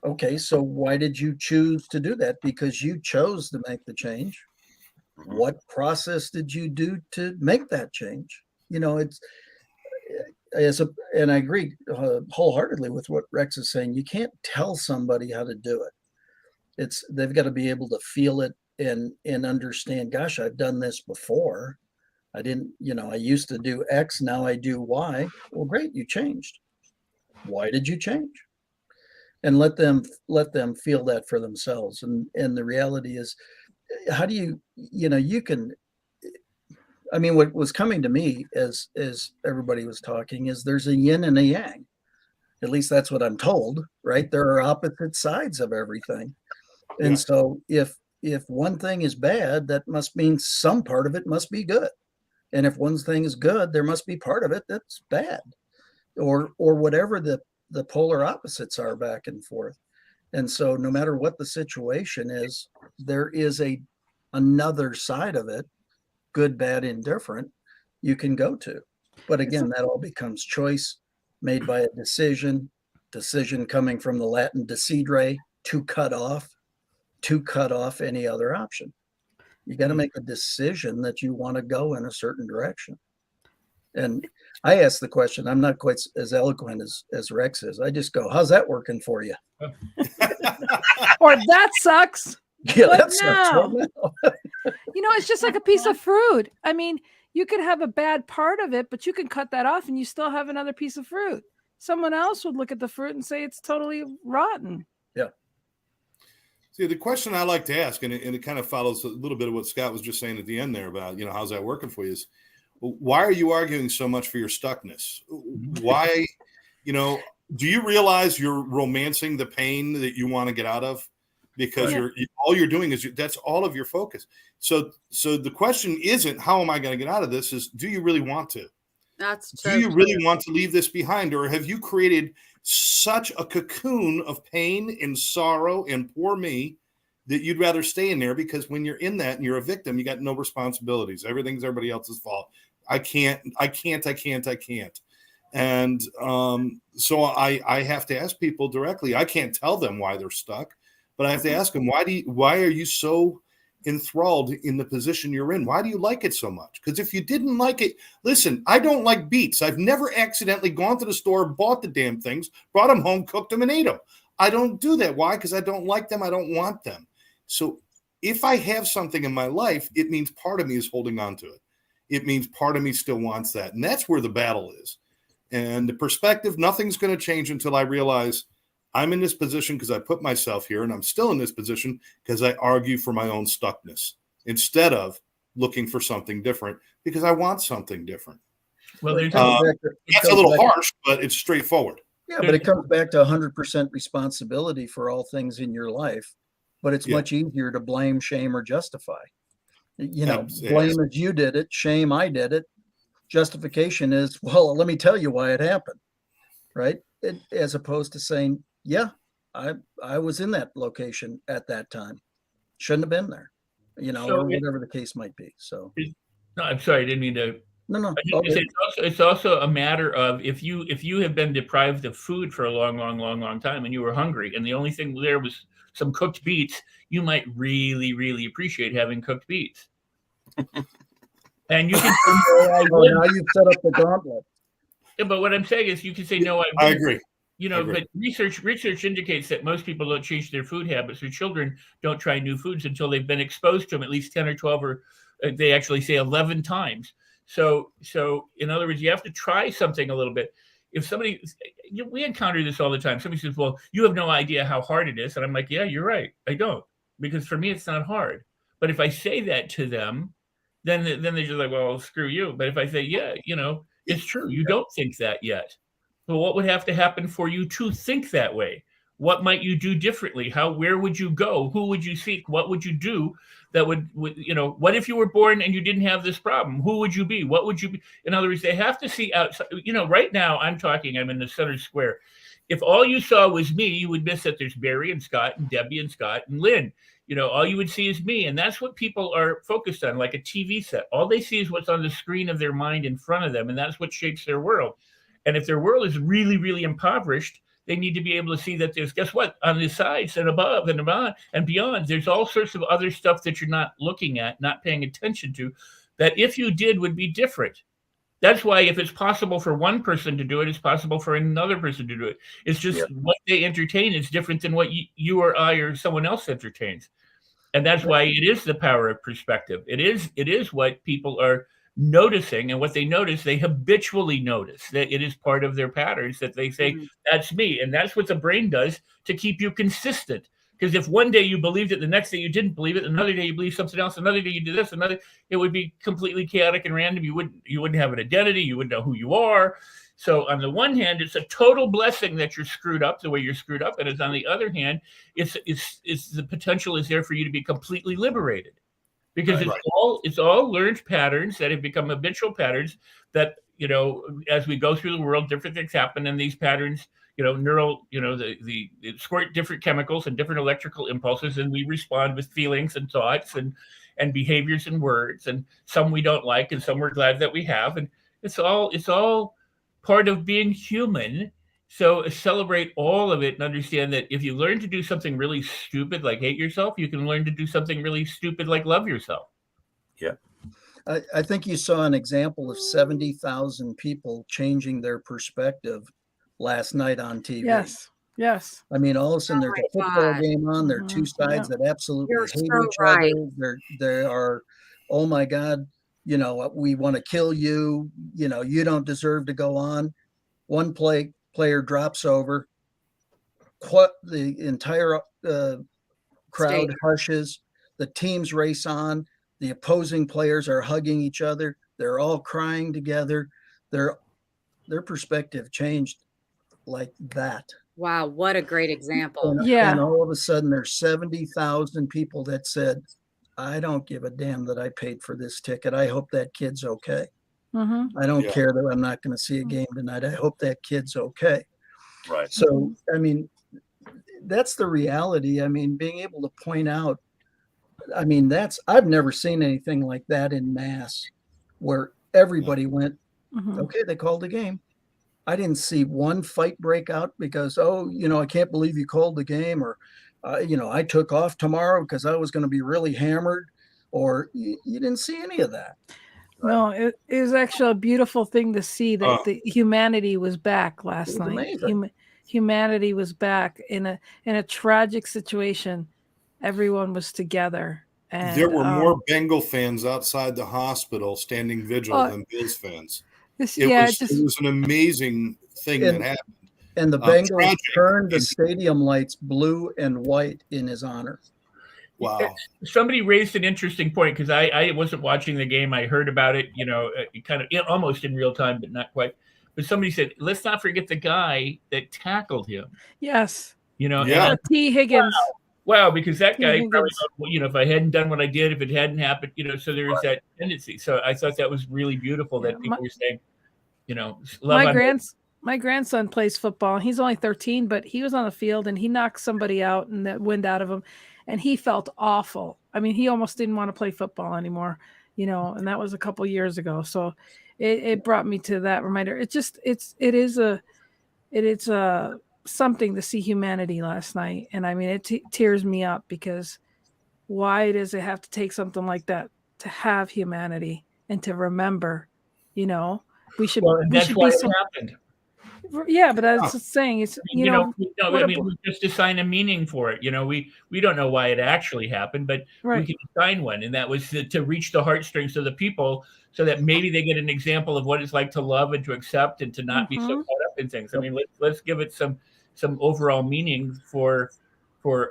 Okay, so why did you choose to do that? Because you chose to make the change. What process did you do to make that change? You know, and I agree wholeheartedly with what Rex is saying. You can't tell somebody how to do it. They've got to be able to feel it and understand, gosh, I've done this before. I didn't, you know, I used to do X, now I do Y. Well, great, you changed. Why did you change? And let them feel that for themselves. And the reality is, how do you can, I mean, what was coming to me as everybody was talking is there's a yin and a yang. At least that's what I'm told, right? There are opposite sides of everything. And so if one thing is bad, that must mean some part of it must be good. And if one thing is good, there must be part of it that's bad, or whatever the polar opposites are back and forth. And so no matter what the situation is, there is another side of it, good, bad, indifferent, you can go to. But again, that all becomes choice made by a decision coming from the Latin decidere, to cut off any other option. You got to make a decision that you want to go in a certain direction. And I ask the question, I'm not quite as eloquent as Rex is. I just go, how's that working for you? Or that sucks. Yeah, What that sucks. now? What now? It's just like a piece of fruit. I mean, you could have a bad part of it, but you can cut that off and you still have another piece of fruit. Someone else would look at the fruit and say it's totally rotten. Yeah. See, the question I like to ask, and it kind of follows a little bit of what Scott was just saying at the end there about, how's that working for you, is why are you arguing so much for your stuckness? Why, do you realize you're romancing the pain that you want to get out of? Because all you're doing is that's all of your focus. So the question isn't how am I going to get out of this? Is do you really want to? Do you really want to leave this behind, or have you created such a cocoon of pain and sorrow and poor me that you'd rather stay in there? Because when you're in that and you're a victim, you got no responsibilities. Everything's everybody else's fault. I can't. And so I have to ask people directly. I can't tell them why they're stuck, but I have to ask them, why are you so enthralled in the position you're in? Why do you like it so much? Because if you didn't like it, listen, I don't like beets. I've never accidentally gone to the store, bought the damn things, brought them home, cooked them, and ate them. I don't do that. Why? Because I don't like them. I don't want them. So if I have something in my life, it means part of me is holding on to it. It means part of me still wants that. And that's where the battle is. And the perspective, nothing's going to change until I realize I'm in this position because I put myself here, and I'm still in this position because I argue for my own stuckness instead of looking for something different because I want something different. Well, that's a little harsh, but it's straightforward. Yeah, but it comes back to 100% responsibility for all things in your life. But it's much easier to blame, shame, or justify. Blame is you did it, shame I did it. Justification is, well, let me tell you why it happened, right? As opposed to saying, yeah, I was in that location at that time. Shouldn't have been there, or whatever the case might be. So, no, I'm sorry, I didn't mean to. No. It's also a matter of if you have been deprived of food for a long time and you were hungry, and the only thing there was some cooked beets, you might really, really appreciate having cooked beets. And you can. Now you've set up the gauntlet. Yeah, but what I'm saying is, you can say no. I agree. But research indicates that most people don't change their food habits. Their children don't try new foods until they've been exposed to them at least 10 or 12, or they actually say 11 times. So in other words, you have to try something a little bit. If somebody, we encounter this all the time. Somebody says, well, you have no idea how hard it is. And I'm like, yeah, you're right. I don't, because for me, it's not hard. But if I say that to them, then they're just like, well, screw you. But if I say, yeah, it's true. You don't think that yet. Well, what would have to happen for you to think that way? What might you do differently? Where would you go? Who would you seek? What would you do that would what if you were born and you didn't have this problem? Who would you be? What would you be? In other words, they have to see outside. Right now I'm in the center square. If all you saw was me, you would miss that there's Barry and Scott and Debbie and Scott and Lynn. All you would see is me. And that's what people are focused on, like a TV set. All they see is what's on the screen of their mind in front of them. And that's what shapes their world. And if their world is really, really impoverished, they need to be able to see that there's, guess what, on the sides and above and beyond, there's all sorts of other stuff that you're not looking at, not paying attention to, that if you did would be different. That's why if it's possible for one person to do it, it's possible for another person to do it. It's just what they entertain is different than what you or I or someone else entertains. And that's why it is the power of perspective. It is what people are noticing, and what they notice, they habitually notice that it is part of their patterns that they say, that's me. And that's what the brain does to keep you consistent. Because if one day you believed it, the next day you didn't believe it, another day you believe something else, another day you do this, it would be completely chaotic and random. You wouldn't have an identity. You wouldn't know who you are. So on the one hand, it's a total blessing that you're screwed up the way you're screwed up, and it's on the other hand, it's the potential is there for you to be completely liberated, because it's all learned patterns that have become habitual patterns that, as we go through the world, different things happen, and these patterns, they squirt different chemicals and different electrical impulses, and we respond with feelings and thoughts and behaviors and words, and some we don't like and some we're glad that we have, and it's all part of being human. So celebrate all of it and understand that if you learn to do something really stupid like hate yourself, you can learn to do something really stupid like love yourself. Yeah. I think you saw an example of 70,000 people changing their perspective last night on TV. Yes. I mean, all of a sudden there's a football game on. There are two sides that absolutely hate each other. There are, oh my God, we want to kill you. You don't deserve to go on. One player drops over. The entire crowd hushes. The teams race on. The opposing players are hugging each other. They're all crying together. Their perspective changed like that. Wow, what a great example. And all of a sudden there's 70,000 people that said, I don't give a damn that I paid for this ticket. I hope that kid's okay. I don't care that I'm not going to see a game tonight. I hope that kid's okay. Right. So, I mean, that's the reality. I mean, being able to point out, I've never seen anything like that in mass where everybody went, okay, they called the game. I didn't see one fight break out because, I can't believe you called the game, or, I took off tomorrow because I was going to be really hammered, or you didn't see any of that. No, it was actually a beautiful thing to see that the humanity was back last night. Humanity was back in a tragic situation. Everyone was together. And there were more Bengal fans outside the hospital standing vigil than Bills fans. It was an amazing thing that happened. And the Bengals turned the stadium lights blue and white in his honor. Wow. Somebody raised an interesting point, because I wasn't watching the game. I heard about it, kind of almost in real time, but not quite. But somebody said, let's not forget the guy that tackled him. Yes. T. Higgins. Wow, because that guy probably, if I hadn't done what I did, if it hadn't happened, so there was that tendency. So I thought that was really beautiful that people were saying, my grandson plays football. He's only 13, but he was on the field and he knocked somebody out and that wind out of him, and he felt awful. I mean, he almost didn't want to play football anymore, and that was a couple years ago. So it brought me to that reminder. It is something to see humanity last night. And I mean, it tears me up, because why does it have to take something like that to have humanity and to remember, we should be happened. Yeah, but that's just saying it's we just assign a meaning for it. We don't know why it actually happened, but we can assign one, and that was to reach the heartstrings of the people, so that maybe they get an example of what it's like to love and to accept and to not be so caught up in things. I mean, let's give it some overall meaning for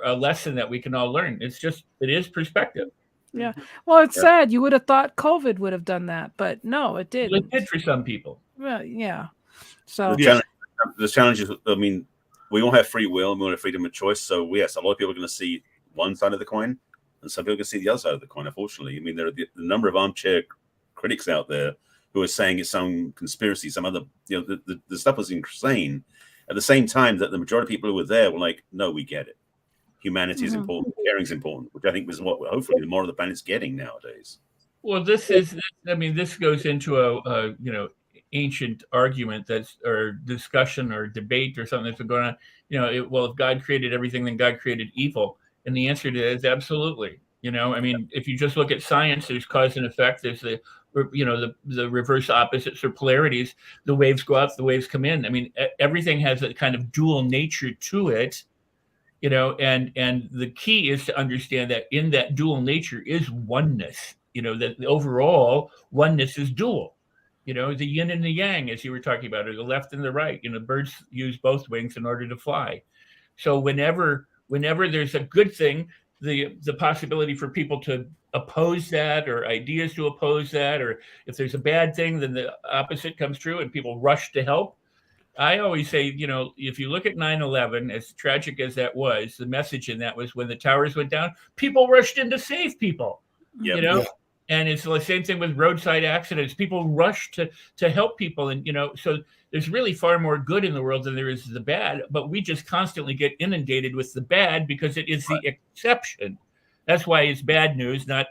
a lesson that we can all learn. It is perspective. Yeah. Well, it's sad. You would have thought COVID would have done that, but no, it didn't. It did for some people. Well, yeah. So the challenge is, I mean, we all have free will and we all have freedom of choice. So yes, a lot of people are going to see one side of the coin, and some people can see the other side of the coin. Unfortunately, I mean, there are the number of armchair critics out there who are saying it's some conspiracy, some other, the stuff was insane. At the same time, that the majority of people who were there were like, no, we get it. Humanity is important, caring is important, which I think was what hopefully the more of the planet's getting nowadays. Well, this goes into a ancient argument or discussion or debate or something that's been going on. If God created everything, then God created evil, and the answer to that is absolutely. I mean, if you just look at science, there's cause and effect. There's the reverse opposites or polarities. The waves go out, the waves come in. I mean, everything has a kind of dual nature to it. And the key is to understand that in that dual nature is oneness, that the overall oneness is dual, the yin and the yang, as you were talking about, or the left and the right, birds use both wings in order to fly. So whenever whenever there's a good thing, the possibility for people to oppose that, or ideas to oppose that, or if there's a bad thing, then the opposite comes true and people rush to help. I always say, if you look at 9/11, as tragic as that was, the message in that was when the towers went down, people rushed in to save people, and it's the same thing with roadside accidents. People rush to help people. And, so there's really far more good in the world than there is the bad, but we just constantly get inundated with the bad because it is the exception. That's why it's bad news, not,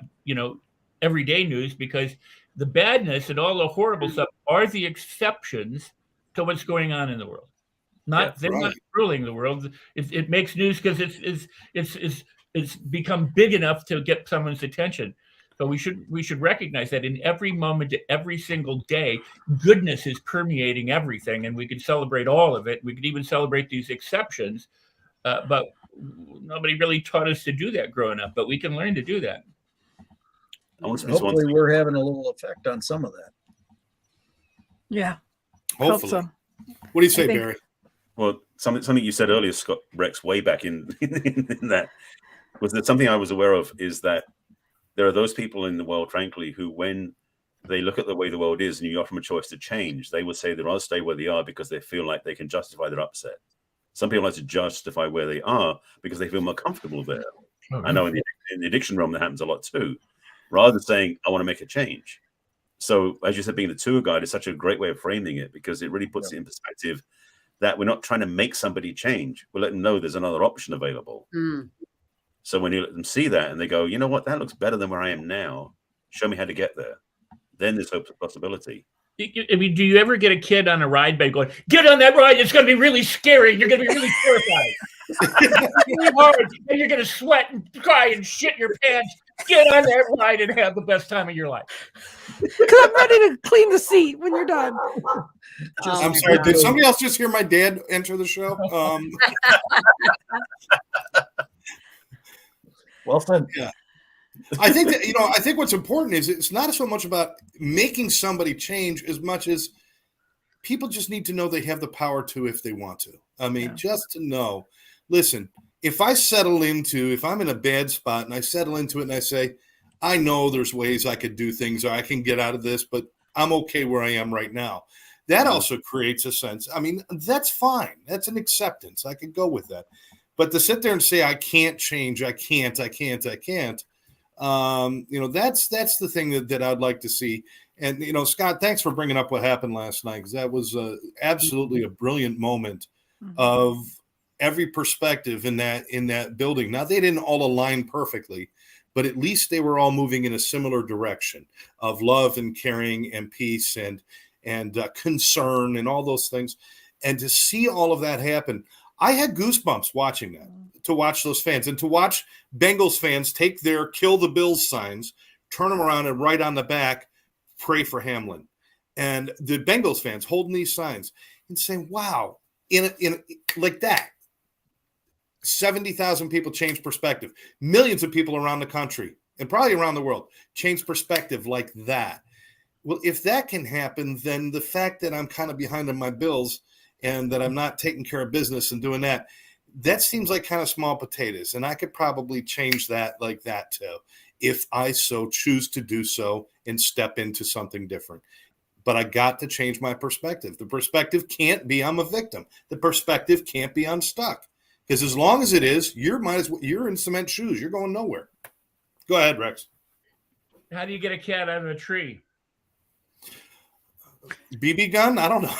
everyday news, because the badness and all the horrible stuff are the exceptions to what's going on in the world. Not ruling the world. It makes news because it's become big enough to get someone's attention. So we should recognize that in every moment, every single day, goodness is permeating everything, and we can celebrate all of it. We could even celebrate these exceptions, but nobody really taught us to do that growing up. But we can learn to do that. Hopefully, we're having a little effect on some of that. Yeah. Hopefully. So. What do you say, Barry? Well, something you said earlier, Scott Rex, way back in that, was that something I was aware of is that there are those people in the world, frankly, who, when they look at the way the world is and you offer them a choice to change, they would say they'd rather stay where they are because they feel like they can justify their upset. Some people like to justify where they are because they feel more comfortable there. Mm-hmm. I know in the addiction realm that happens a lot too, rather than saying, I want to make a change. So, as you said, being the tour guide is such a great way of framing it, because it really puts it in perspective that we're not trying to make somebody change. We're letting them know there's another option available. Mm. So when you let them see that and they go, you know what, that looks better than where I am now. Show me how to get there. Then there's hope for possibility. I mean, do you ever get a kid on a ride by going, get on that ride, it's going to be really scary. You're going to be really terrified. It's really hard, and you're going to sweat and cry and shit your pants. Get on that ride and have the best time of your life. Because I'm ready to clean the seat when you're done. I'm sorry, did somebody else just hear my dad enter the show? Well said. Yeah. I think that, I think what's important is it's not so much about making somebody change as much as people just need to know they have the power to if they want to. I mean, just to know, listen, if I'm in a bad spot and I settle into it and I say, I know there's ways I could do things or I can get out of this, but I'm okay where I am right now. That also creates a sense. I mean, that's fine. That's an acceptance. I could go with that. But to sit there and say, I can't change, I can't, that's the thing that I'd like to see. And, Scott, thanks for bringing up what happened last night, because that was absolutely a brilliant moment of every perspective in that building. Now, they didn't all align perfectly, but at least they were all moving in a similar direction of love and caring and peace and concern and all those things. And to see all of that happen, I had goosebumps watching that, to watch those fans and to watch Bengals fans take their kill the Bills signs, turn them around and write on the back, pray for Hamlin. And the Bengals fans holding these signs and saying, wow, in like that, 70,000 people change perspective. Millions of people around the country and probably around the world change perspective like that. Well, if that can happen, then the fact that I'm kind of behind on my bills and that I'm not taking care of business and doing that seems like kind of small potatoes. And I could probably change that like that too, if I so choose to do so and step into something different. But I got to change my perspective. The perspective can't be I'm a victim. The perspective can't be I'm stuck. Because as long as it is, you're in cement shoes. You're going nowhere. Go ahead, Rex. How do you get a cat out of a tree? BB gun? I don't know.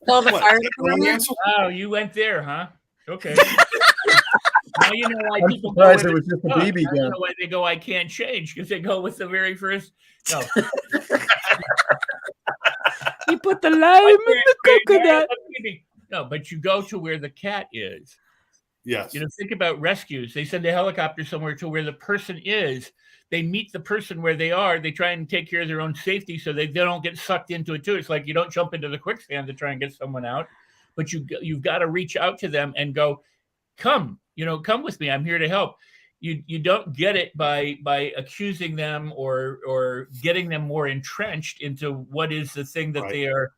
Well, the fire department? Oh, you went there, huh? Okay. Now you know why people go with it was just a BB gun. Know why they go, I can't change, because they go with the very first. No. You put the lime in the coconut. No, but you go to where the cat is. Yes. Think about rescues. They send a helicopter somewhere to where the person is. They meet the person where they are. They try and take care of their own safety so they don't get sucked into it too. It's like you don't jump into the quicksand to try and get someone out, but you've got to reach out to them and go, come with me. I'm here to help. You don't get it by accusing them or getting them more entrenched into what is the thing that they are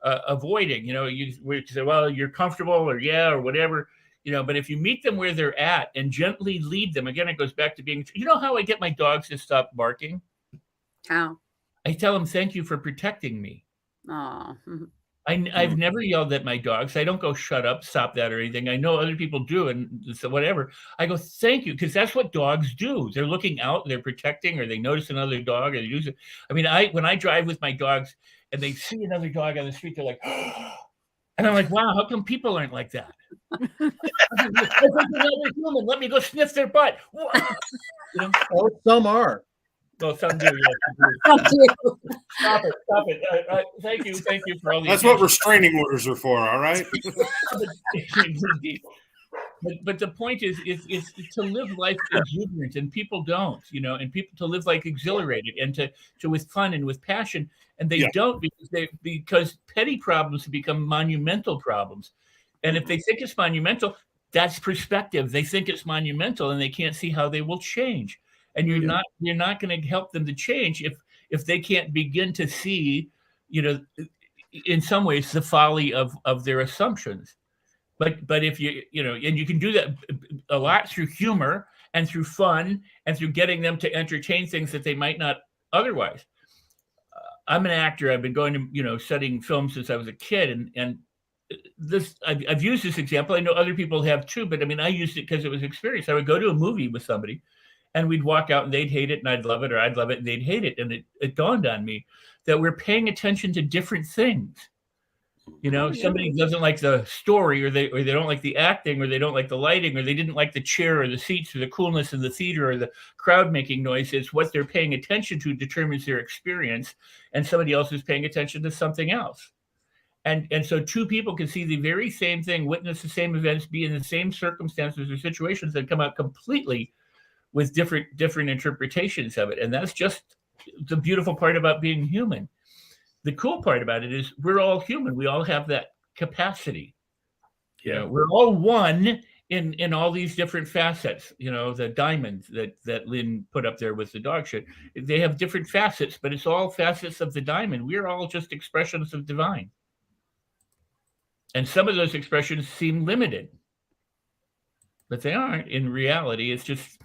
avoiding. You say, well, you're comfortable or whatever. But if you meet them where they're at and gently lead them, again, it goes back to being, you know how I get my dogs to stop barking? How? I tell them, thank you for protecting me. Oh. I've never yelled at my dogs. I don't go, shut up, stop that, or anything. I know other people do, and so whatever. I go, thank you, because that's what dogs do. They're looking out, they're protecting, or they notice another dog, or they use it. I mean, when I drive with my dogs and they see another dog on the street, they're like, and I'm like, wow, how come people aren't like that? Human. Let me go sniff their butt. Oh, some are. Well, some do. Stop it. Thank you for all these. That's what restraining orders are for. All right. But the point is to live life exuberant, and people don't, and people to live like exhilarated and to with fun and with passion, and they don't because petty problems have become monumental problems, and if they think it's monumental, that's perspective. They think it's monumental, and they can't see how they will change. And you're not going to help them to change if they can't begin to see, in some ways, the folly of their assumptions. But if and you can do that a lot through humor and through fun and through getting them to entertain things that they might not otherwise. I'm an actor. I've been going to studying film since I was a kid, and this I've used this example. I know other people have too, but I mean I used it because it was experience. I would go to a movie with somebody, and we'd walk out and they'd hate it and I'd love it, or I'd love it and they'd hate it. And it dawned on me that we're paying attention to different things. Somebody doesn't like the story, or they don't like the acting, or they don't like the lighting, or they didn't like the chair or the seats or the coolness in the theater or the crowd making noise. It's what they're paying attention to determines their experience, and somebody else is paying attention to something else. And so two people can see the very same thing, witness the same events, be in the same circumstances or situations, that come out completely with different interpretations of it. And that's just the beautiful part about being human. The cool part about it is we're all human. We all have that capacity. We're all one in all these different facets. The diamond that Lynn put up there with the dog shit. They have different facets, but it's all facets of the diamond. We're all just expressions of divine. And some of those expressions seem limited, but they aren't in reality. It's just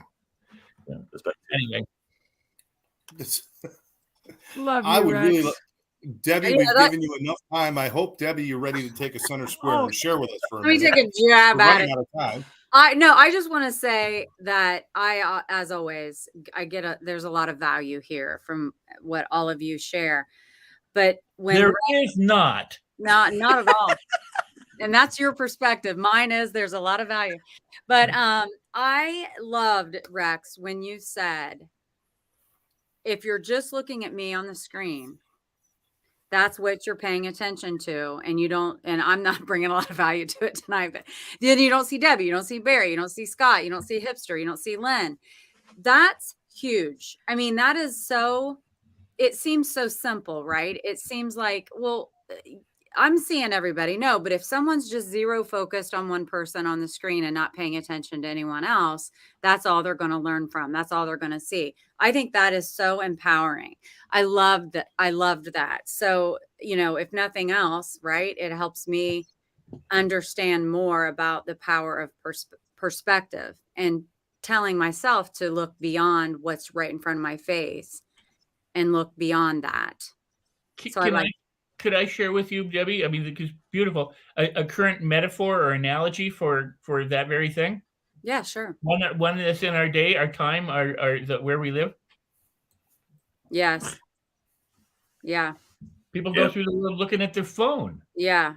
anyway. Love you, I would Rex. really Debbie, we've given you enough time. I hope, Debbie, you're ready to take a center square and share with us for a minute. Let me take a jab at it. Out of time. I just want to say that as always, there's a lot of value here from what all of you share. But when there is not at all. And that's your perspective. Mine is there's a lot of value. But I loved, Rex, when you said, if you're just looking at me on the screen, that's what you're paying attention to. And I'm not bringing a lot of value to it tonight, but then you don't see Debbie, you don't see Barry, you don't see Scott, you don't see Hipster, you don't see Lynn. That's huge. I mean, it seems so simple, right? It seems like, well, I'm seeing everybody. No, but if someone's just zero focused on one person on the screen and not paying attention to anyone else, that's all they're going to learn from. That's all they're going to see. I think that is so empowering. I loved that. So, if nothing else, right, it helps me understand more about the power of perspective and telling myself to look beyond what's right in front of my face and look beyond that. Could I share with you, Debbie? I mean, it's beautiful. A current metaphor or analogy for that very thing? Yeah, sure. One that's in our day, our time, where we live? Yes. Yeah. People go through the world looking at their phone. Yeah.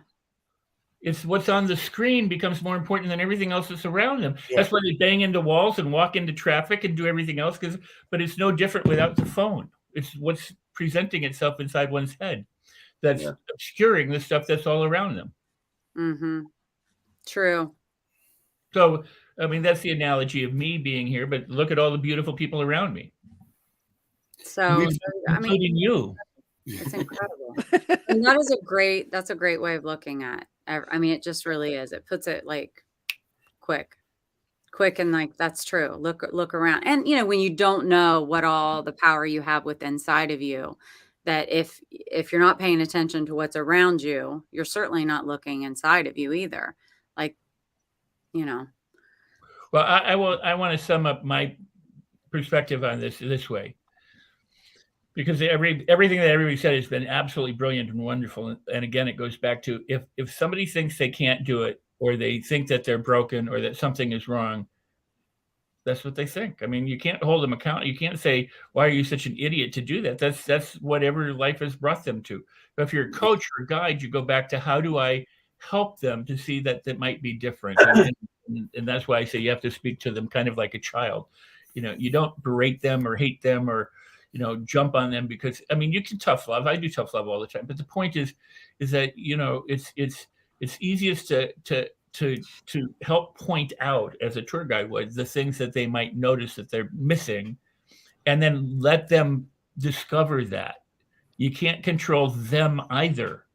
It's what's on the screen becomes more important than everything else that's around them. Yeah. That's why they bang into walls and walk into traffic and do everything else. But it's no different without the phone. It's what's presenting itself inside one's head that's obscuring the stuff that's all around them. Mm-hmm. True. So, I mean, that's the analogy of me being here, but look at all the beautiful people around me. So, including you. It's incredible. And that's a great way of looking at. I mean, it just really is. It puts it like quick and like, that's true. Look around. And, when you don't know what all the power you have within inside of you, that if you're not paying attention to what's around you, you're certainly not looking inside of you either. Like, you know. Well, I want to sum up my perspective on this way, because everything that everybody said has been absolutely brilliant and wonderful. And again, it goes back to if somebody thinks they can't do it, or they think that they're broken, or that something is wrong, that's what they think. I mean, you can't hold them accountable. You can't say, "Why are you such an idiot to do that?" That's whatever life has brought them to. But if you're a coach or a guide, you go back to, how do I help them to see that might be different? And that's why I say you have to speak to them kind of like a child. You don't berate them or hate them or jump on them, because I mean, you can tough love. I do tough love all the time. But the point is that it's easiest to help point out, as a tour guide would, the things that they might notice that they're missing, and then let them discover that. You can't control them either.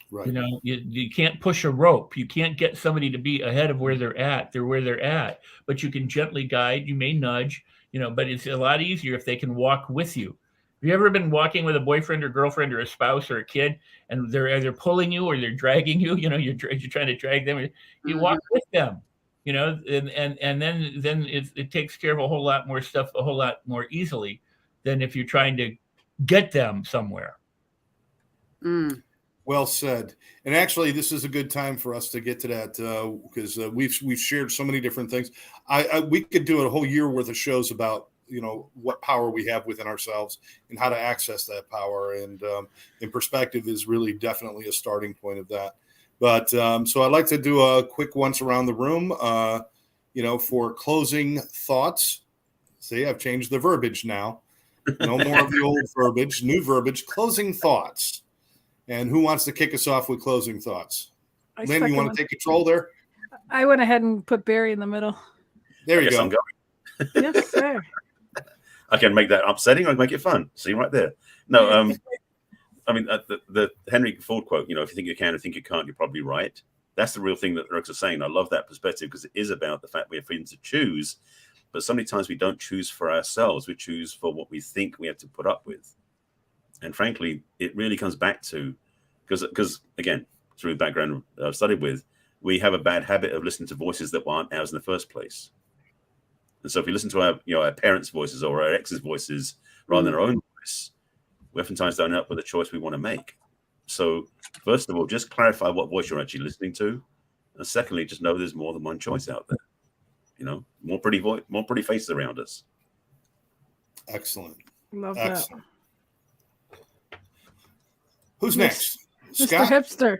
Right. You can't push a rope. You can't get somebody to be ahead of where they're at. They're where they're at, but you can gently guide. You may nudge, but it's a lot easier if they can walk with you. Have you ever been walking with a boyfriend or girlfriend or a spouse or a kid, and they're either pulling you or they're dragging you? You're trying to drag them. You walk with them, and then it takes care of a whole lot more stuff a whole lot more easily than if you're trying to get them somewhere. Mm. Well said. And actually, this is a good time for us to get to that, because we've shared so many different things. We could do a whole year worth of shows about what power we have within ourselves and how to access that power. And in perspective is really definitely a starting point of that. But so I'd like to do a quick once around the room, for closing thoughts. See, I've changed the verbiage now. No more of the old verbiage, new verbiage, closing thoughts. And who wants to kick us off with closing thoughts? Lynn, you want to take control there? I went ahead and put Barry in the middle. There you go. I'm going. Yes, sir. I can make that upsetting. I can make it fun. See, right there. No, I mean, the Henry Ford quote, if you think you can and think you can't, you're probably right. That's the real thing that Rex is saying. I love that perspective, because it is about the fact we have freedom to choose. But so many times we don't choose for ourselves. We choose for what we think we have to put up with. And frankly, it really comes back to, because again, through the background I've studied with, we have a bad habit of listening to voices that aren't ours in the first place. And so if we listen to our parents' voices or our ex's voices rather than our own voice, we oftentimes don't end up with a choice we want to make. So first of all, just clarify what voice you're actually listening to. And secondly, just know there's more than one choice out there. More pretty faces around us. Excellent. Love Excellent. that. Who's next? Mr. Scott? Hipster.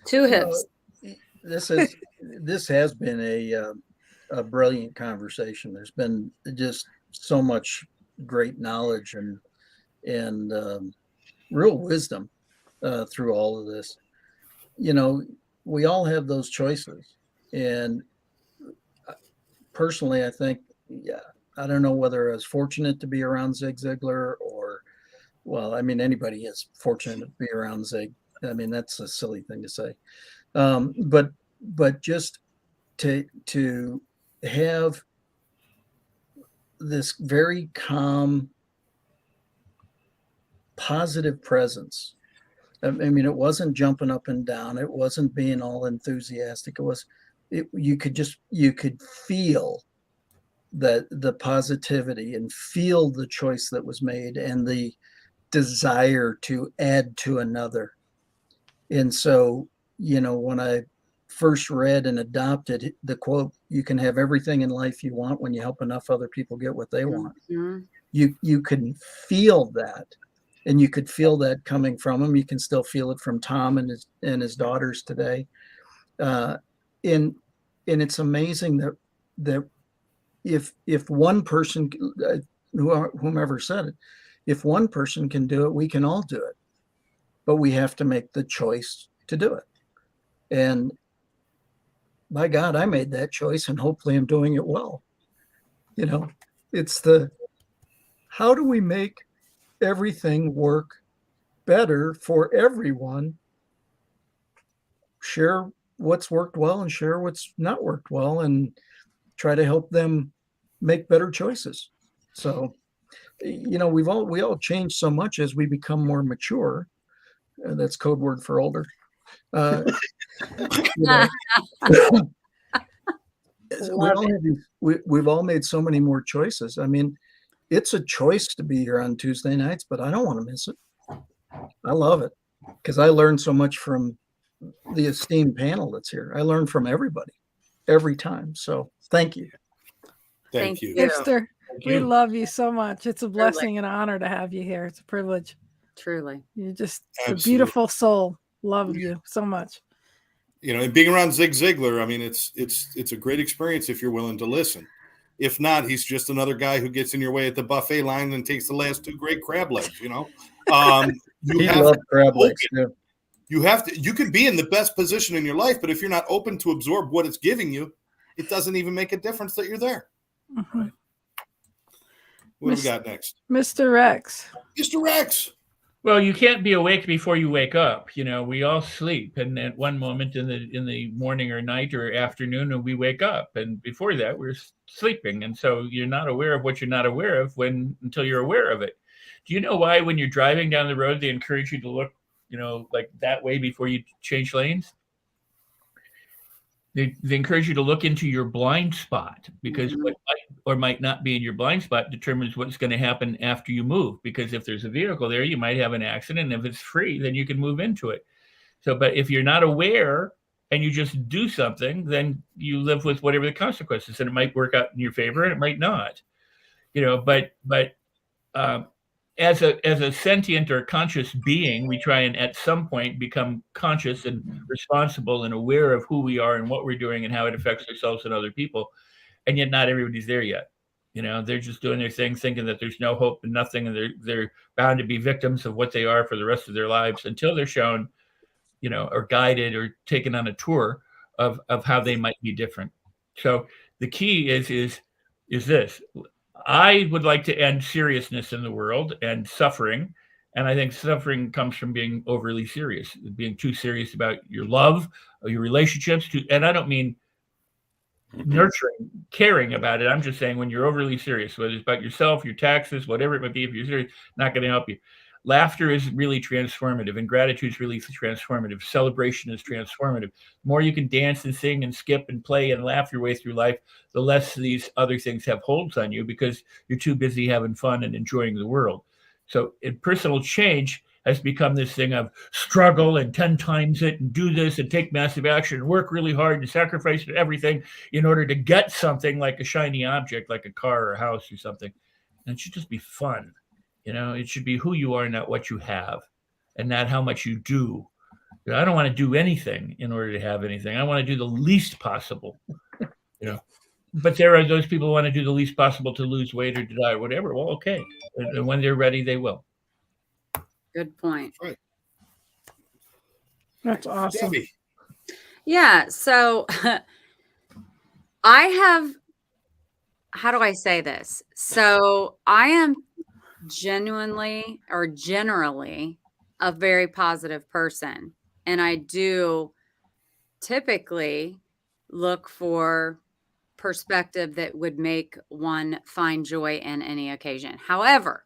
Two hips. This has been a brilliant conversation. There's been just so much great knowledge and real wisdom through all of this. We all have those choices, and personally, I think, I don't know whether I was fortunate to be around Zig Ziglar or, well, I mean, anybody is fortunate to be around Zig. I mean, that's a silly thing to say. But just to have this very calm, positive presence. I mean, it wasn't jumping up and down. It wasn't being all enthusiastic. You could feel that the positivity and feel the choice that was made and the desire to add to another. And so, when I first read and adopted the quote, "You can have everything in life you want when you help enough other people get what they want." Mm-hmm. You can feel that, and you could feel that coming from him. You can still feel it from Tom and his daughters today. And it's amazing that if one person, whomever said it, if one person can do it, we can all do it. But we have to make the choice to do it. And by God, I made that choice, and hopefully I'm doing it well. It's how do we make everything work better for everyone? Share what's worked well and share what's not worked well, and try to help them make better choices. So, we all change so much as we become more mature. That's code word for older. we've all made so many more choices. I mean, it's a choice to be here on Tuesday nights, but I don't want to miss it. I love it because I learned so much from the esteemed panel that's here. I learn from everybody every time. So thank you. Thank you. Hipster, we love you so much. It's a blessing and an honor to have you here. It's a privilege. Truly. You're just a beautiful soul. Love you so much. And being around Zig Ziglar, I mean, it's a great experience if you're willing to listen. If not, he's just another guy who gets in your way at the buffet line and takes the last 2 great crab legs, He loved crab legs too. You can be in the best position in your life, but if you're not open to absorb what it's giving you, it doesn't even make a difference that you're there. Mm-hmm. What do we got next? Mr. Rex. Mr. Rex. Well, you can't be awake before you wake up. We all sleep, and at one moment in the morning or night or afternoon, and we wake up, and before that, we're sleeping, and so you're not aware of what you're not aware of until you're aware of it. Do you know why when you're driving down the road they encourage you to look, like that way before you change lanes? They encourage you to look into your blind spot because what might or might not be in your blind spot determines what's going to happen after you move. Because if there's a vehicle there, you might have an accident. And if it's free, then you can move into it. So, but if you're not aware and you just do something, then you live with whatever the consequences. And it might work out in your favor and it might not. As a sentient or conscious being, we try and at some point become conscious and responsible and aware of who we are and what we're doing and how it affects ourselves and other people. And yet not everybody's there yet. They're just doing their thing, thinking that there's no hope and nothing. And they're bound to be victims of what they are for the rest of their lives until they're shown, or guided or taken on a tour of how they might be different. So the key is this. I would like to end seriousness in the world and suffering. And I think suffering comes from being overly serious, being too serious about your love or your relationships. And I don't mean nurturing, caring about it. I'm just saying when you're overly serious, whether it's about yourself, your taxes, whatever it might be, if you're serious, not going to help you. Laughter is really transformative, and gratitude is really transformative. Celebration is transformative. The more you can dance and sing and skip and play and laugh your way through life, the less these other things have holds on you because you're too busy having fun and enjoying the world. So personal change has become this thing of struggle and 10 times it and do this and take massive action and work really hard and sacrifice everything in order to get something like a shiny object, like a car or a house or something. And it should just be fun. It should be who you are, not what you have, and not how much you do. I don't want to do anything in order to have anything. I want to do the least possible, But there are those people who want to do the least possible to lose weight or to die or whatever. Well, okay. And when they're ready, they will. Good point. Right. That's awesome. Debbie. Yeah. So I have, how do I say this? So I am genuinely or generally a very positive person. And I do typically look for perspective that would make one find joy in any occasion. However,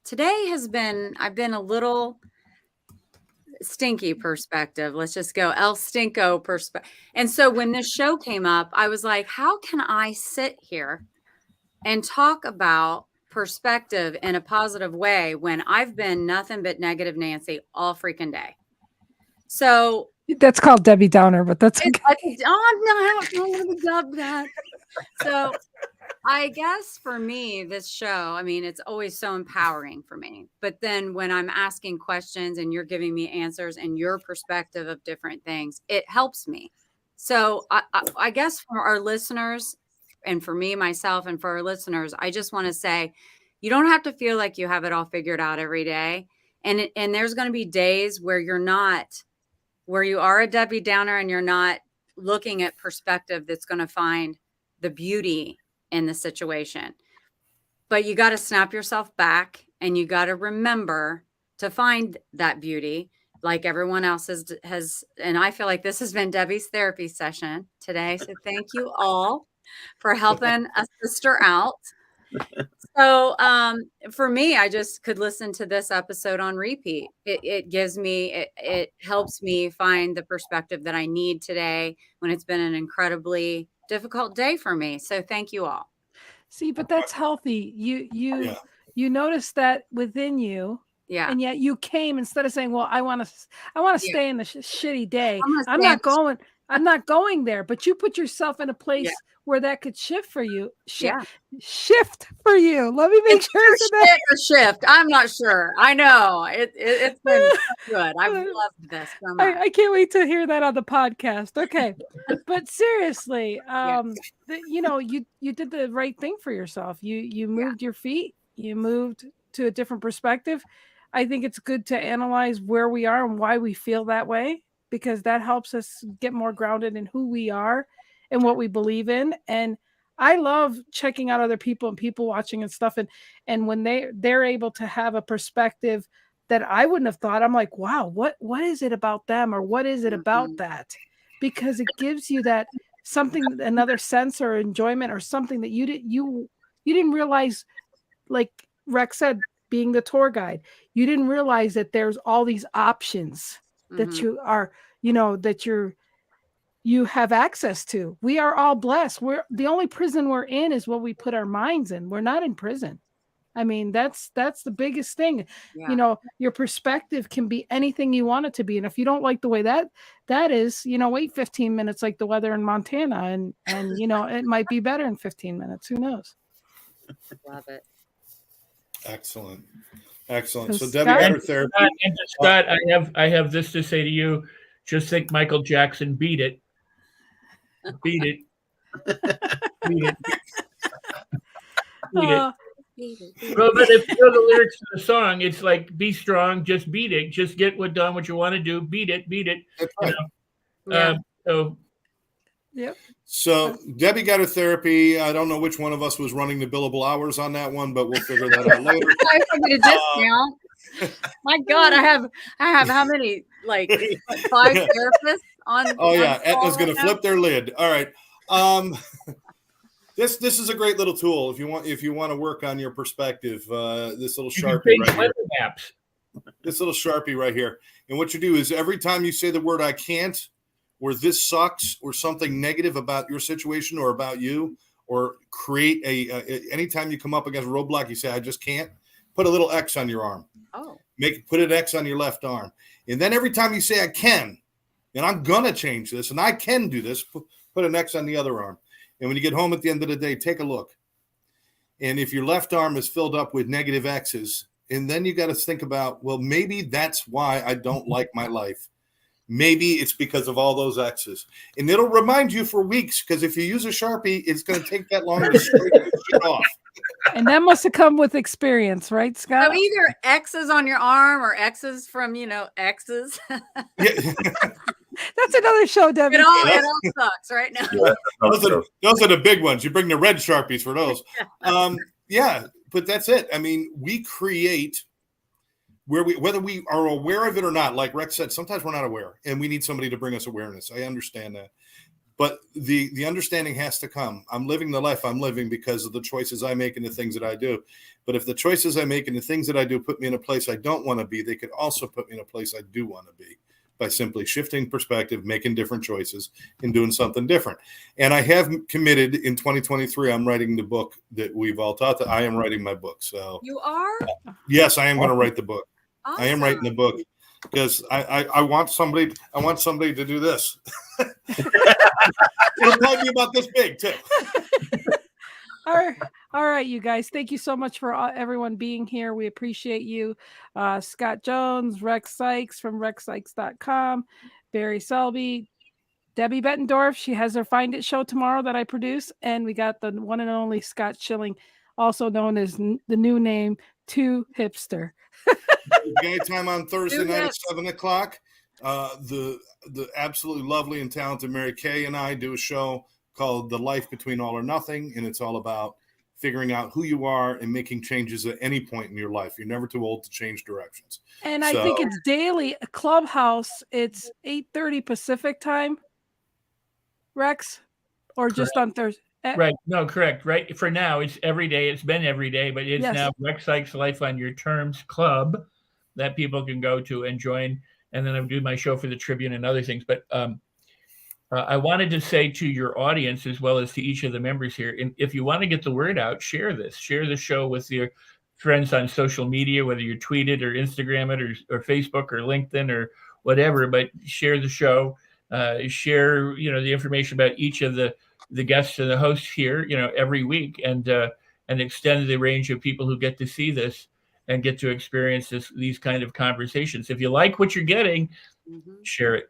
today I've been a little stinky perspective. Let's just go El Stinko perspective. And so when this show came up, I was like, how can I sit here and talk about perspective in a positive way when I've been nothing but negative Nancy all freaking day? So that's called Debbie Downer, but that's okay. I'm going to dub that. So I guess for me, this show, I mean, it's always so empowering for me. But then when I'm asking questions and you're giving me answers and your perspective of different things, it helps me. So I guess for our listeners and for me, myself, and for our listeners, I just want to say, you don't have to feel like you have it all figured out every day. And there's going to be days where you're not, where you are a Debbie Downer and you're not looking at perspective that's going to find the beauty in the situation. But you got to snap yourself back and you got to remember to find that beauty like everyone else has. And I feel like this has been Debbie's therapy session today. So thank you all for helping a sister out. So for me, I just could listen to this episode on repeat. It gives me, it helps me find the perspective that I need today when it's been an incredibly difficult day for me. So thank you all. See, but that's healthy. You notice that within you. Yeah. And yet you came instead of saying, well, I want to stay in the shitty day. I'm not going there. But you put yourself in a place where that could shift for you. Shift for you. Let me make sure it's shit or shift. I'm not sure. I know it's been good. I've loved this so much. I can't wait to hear that on the podcast. Okay. But seriously, you did the right thing for yourself. You moved your feet. You moved to a different perspective. I think it's good to analyze where we are and why we feel that way, because that helps us get more grounded in who we are and what we believe in. And I love checking out other people and people watching and stuff. And when they're able to have a perspective that I wouldn't have thought, I'm like, wow, what is it about them, or what is it about that? Because it gives you that something, another sense or enjoyment or something that you didn't realize, like Rex said, being the tour guide, you didn't realize that there's all these options that you are, you have access to. We are all blessed. The only prison we're in is what we put our minds in. We're not in prison. I mean, that's the biggest thing. Yeah. Your perspective can be anything you want it to be. And if you don't like the way that is, wait 15 minutes like the weather in Montana and it might be better in 15 minutes. Who knows? Love it. Excellent. So Debbie got her therapy. And Scott, I have this to say to you. Just think Michael Jackson beat it. Beat it. Beat it. Beat it. Well, but if you know the lyrics to the song, it's like, be strong, just beat it. Just get done what you want to do. Beat it. That's right. Yep. So Debbie got her therapy. I don't know which one of us was running the billable hours on that one, but we'll figure that out later. I figured a discount. My God, I have how many? Like 5 therapists on. Oh yeah, Aetna's going to flip their lid. All right. This is a great little tool if you want to work on your perspective. This little Sharpie right here. This little Sharpie right here, and what you do is every time you say the word "I can't," or "this sucks," or something negative about your situation or about you, or create anytime you come up against a roadblock, you say, "I just can't." Put a little X on your arm. Oh. Put an X on your left arm, and then every time you say, "I can," and I'm gonna change this, and I can do this, put an X on the other arm. And when you get home at the end of the day, take a look. And if your left arm is filled up with negative X's, and then you got to think about, well, maybe that's why I don't like my life. Maybe it's because of all those X's. And it'll remind you for weeks, because if you use a Sharpie, it's going to take that long to straighten this shit off. And that must have come with experience, right, Scott? So either X's on your arm or X's from, X's. Yeah. That's another show, Debbie. It all sucks right now. Yeah, those are the big ones. You bring the red Sharpies for those. Yeah, but that's it. I mean, we create whether we are aware of it or not. Like Rex said, sometimes we're not aware, and we need somebody to bring us awareness. I understand that. But the understanding has to come. I'm living the life I'm living because of the choices I make and the things that I do. But if the choices I make and the things that I do put me in a place I don't want to be, they could also put me in a place I do want to be, by simply shifting perspective, making different choices, and doing something different. And I have committed in 2023, I'm writing the book that we've all taught that I am writing my book. So you are? Yes, I am going to write the book. Awesome. I am writing the book because I want somebody to do this. It'll probably be about this big too. All right, you guys. Thank you so much for everyone being here. We appreciate you. Scott Jones, Rex Sikes from rexsikes.com, Barry Selby, Debbie Bettendorf. She has her Find It show tomorrow that I produce. And we got the one and only Scott Schilling, also known as the new name, 2 Hipster. Gay time on Thursday night at 7:00. The absolutely lovely and talented Mary Kay and I do a show called The Life Between All or Nothing, and it's all about figuring out who you are and making changes at any point in your life. You're never too old to change directions. And I think it's daily. Clubhouse, it's 8:30 Pacific time, Rex, or correct. Just on Thursday. Right. No, correct. Right. For now, it's every day. It's been every day, but it's now Rex Sikes Life on Your Terms Club that people can go to and join. And then I do my show for the Tribune and other things. But I wanted to say to your audience, as well as to each of the members here, if you want to get the word out, share this. Share the show with your friends on social media, whether you tweet it or Instagram it or Facebook or LinkedIn or whatever, but share the show. Share, the information about each of the guests and the hosts here, every week, and extend the range of people who get to see this and get to experience these kind of conversations. If you like what you're getting, share it.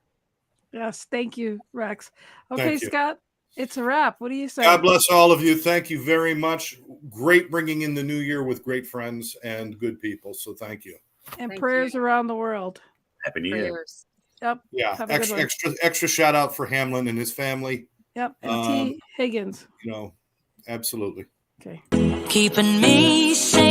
Yes, thank you, Rex. Okay, Scott, it's a wrap. What do you say? God bless all of you. Thank you very much. Great bringing in the new year with great friends and good people. So thank you. And prayers around the world. Happy New Year. Yep. Yeah. Extra shout out for Hamlin and his family. Yep. And T. Higgins. Absolutely. Okay. Keeping me safe.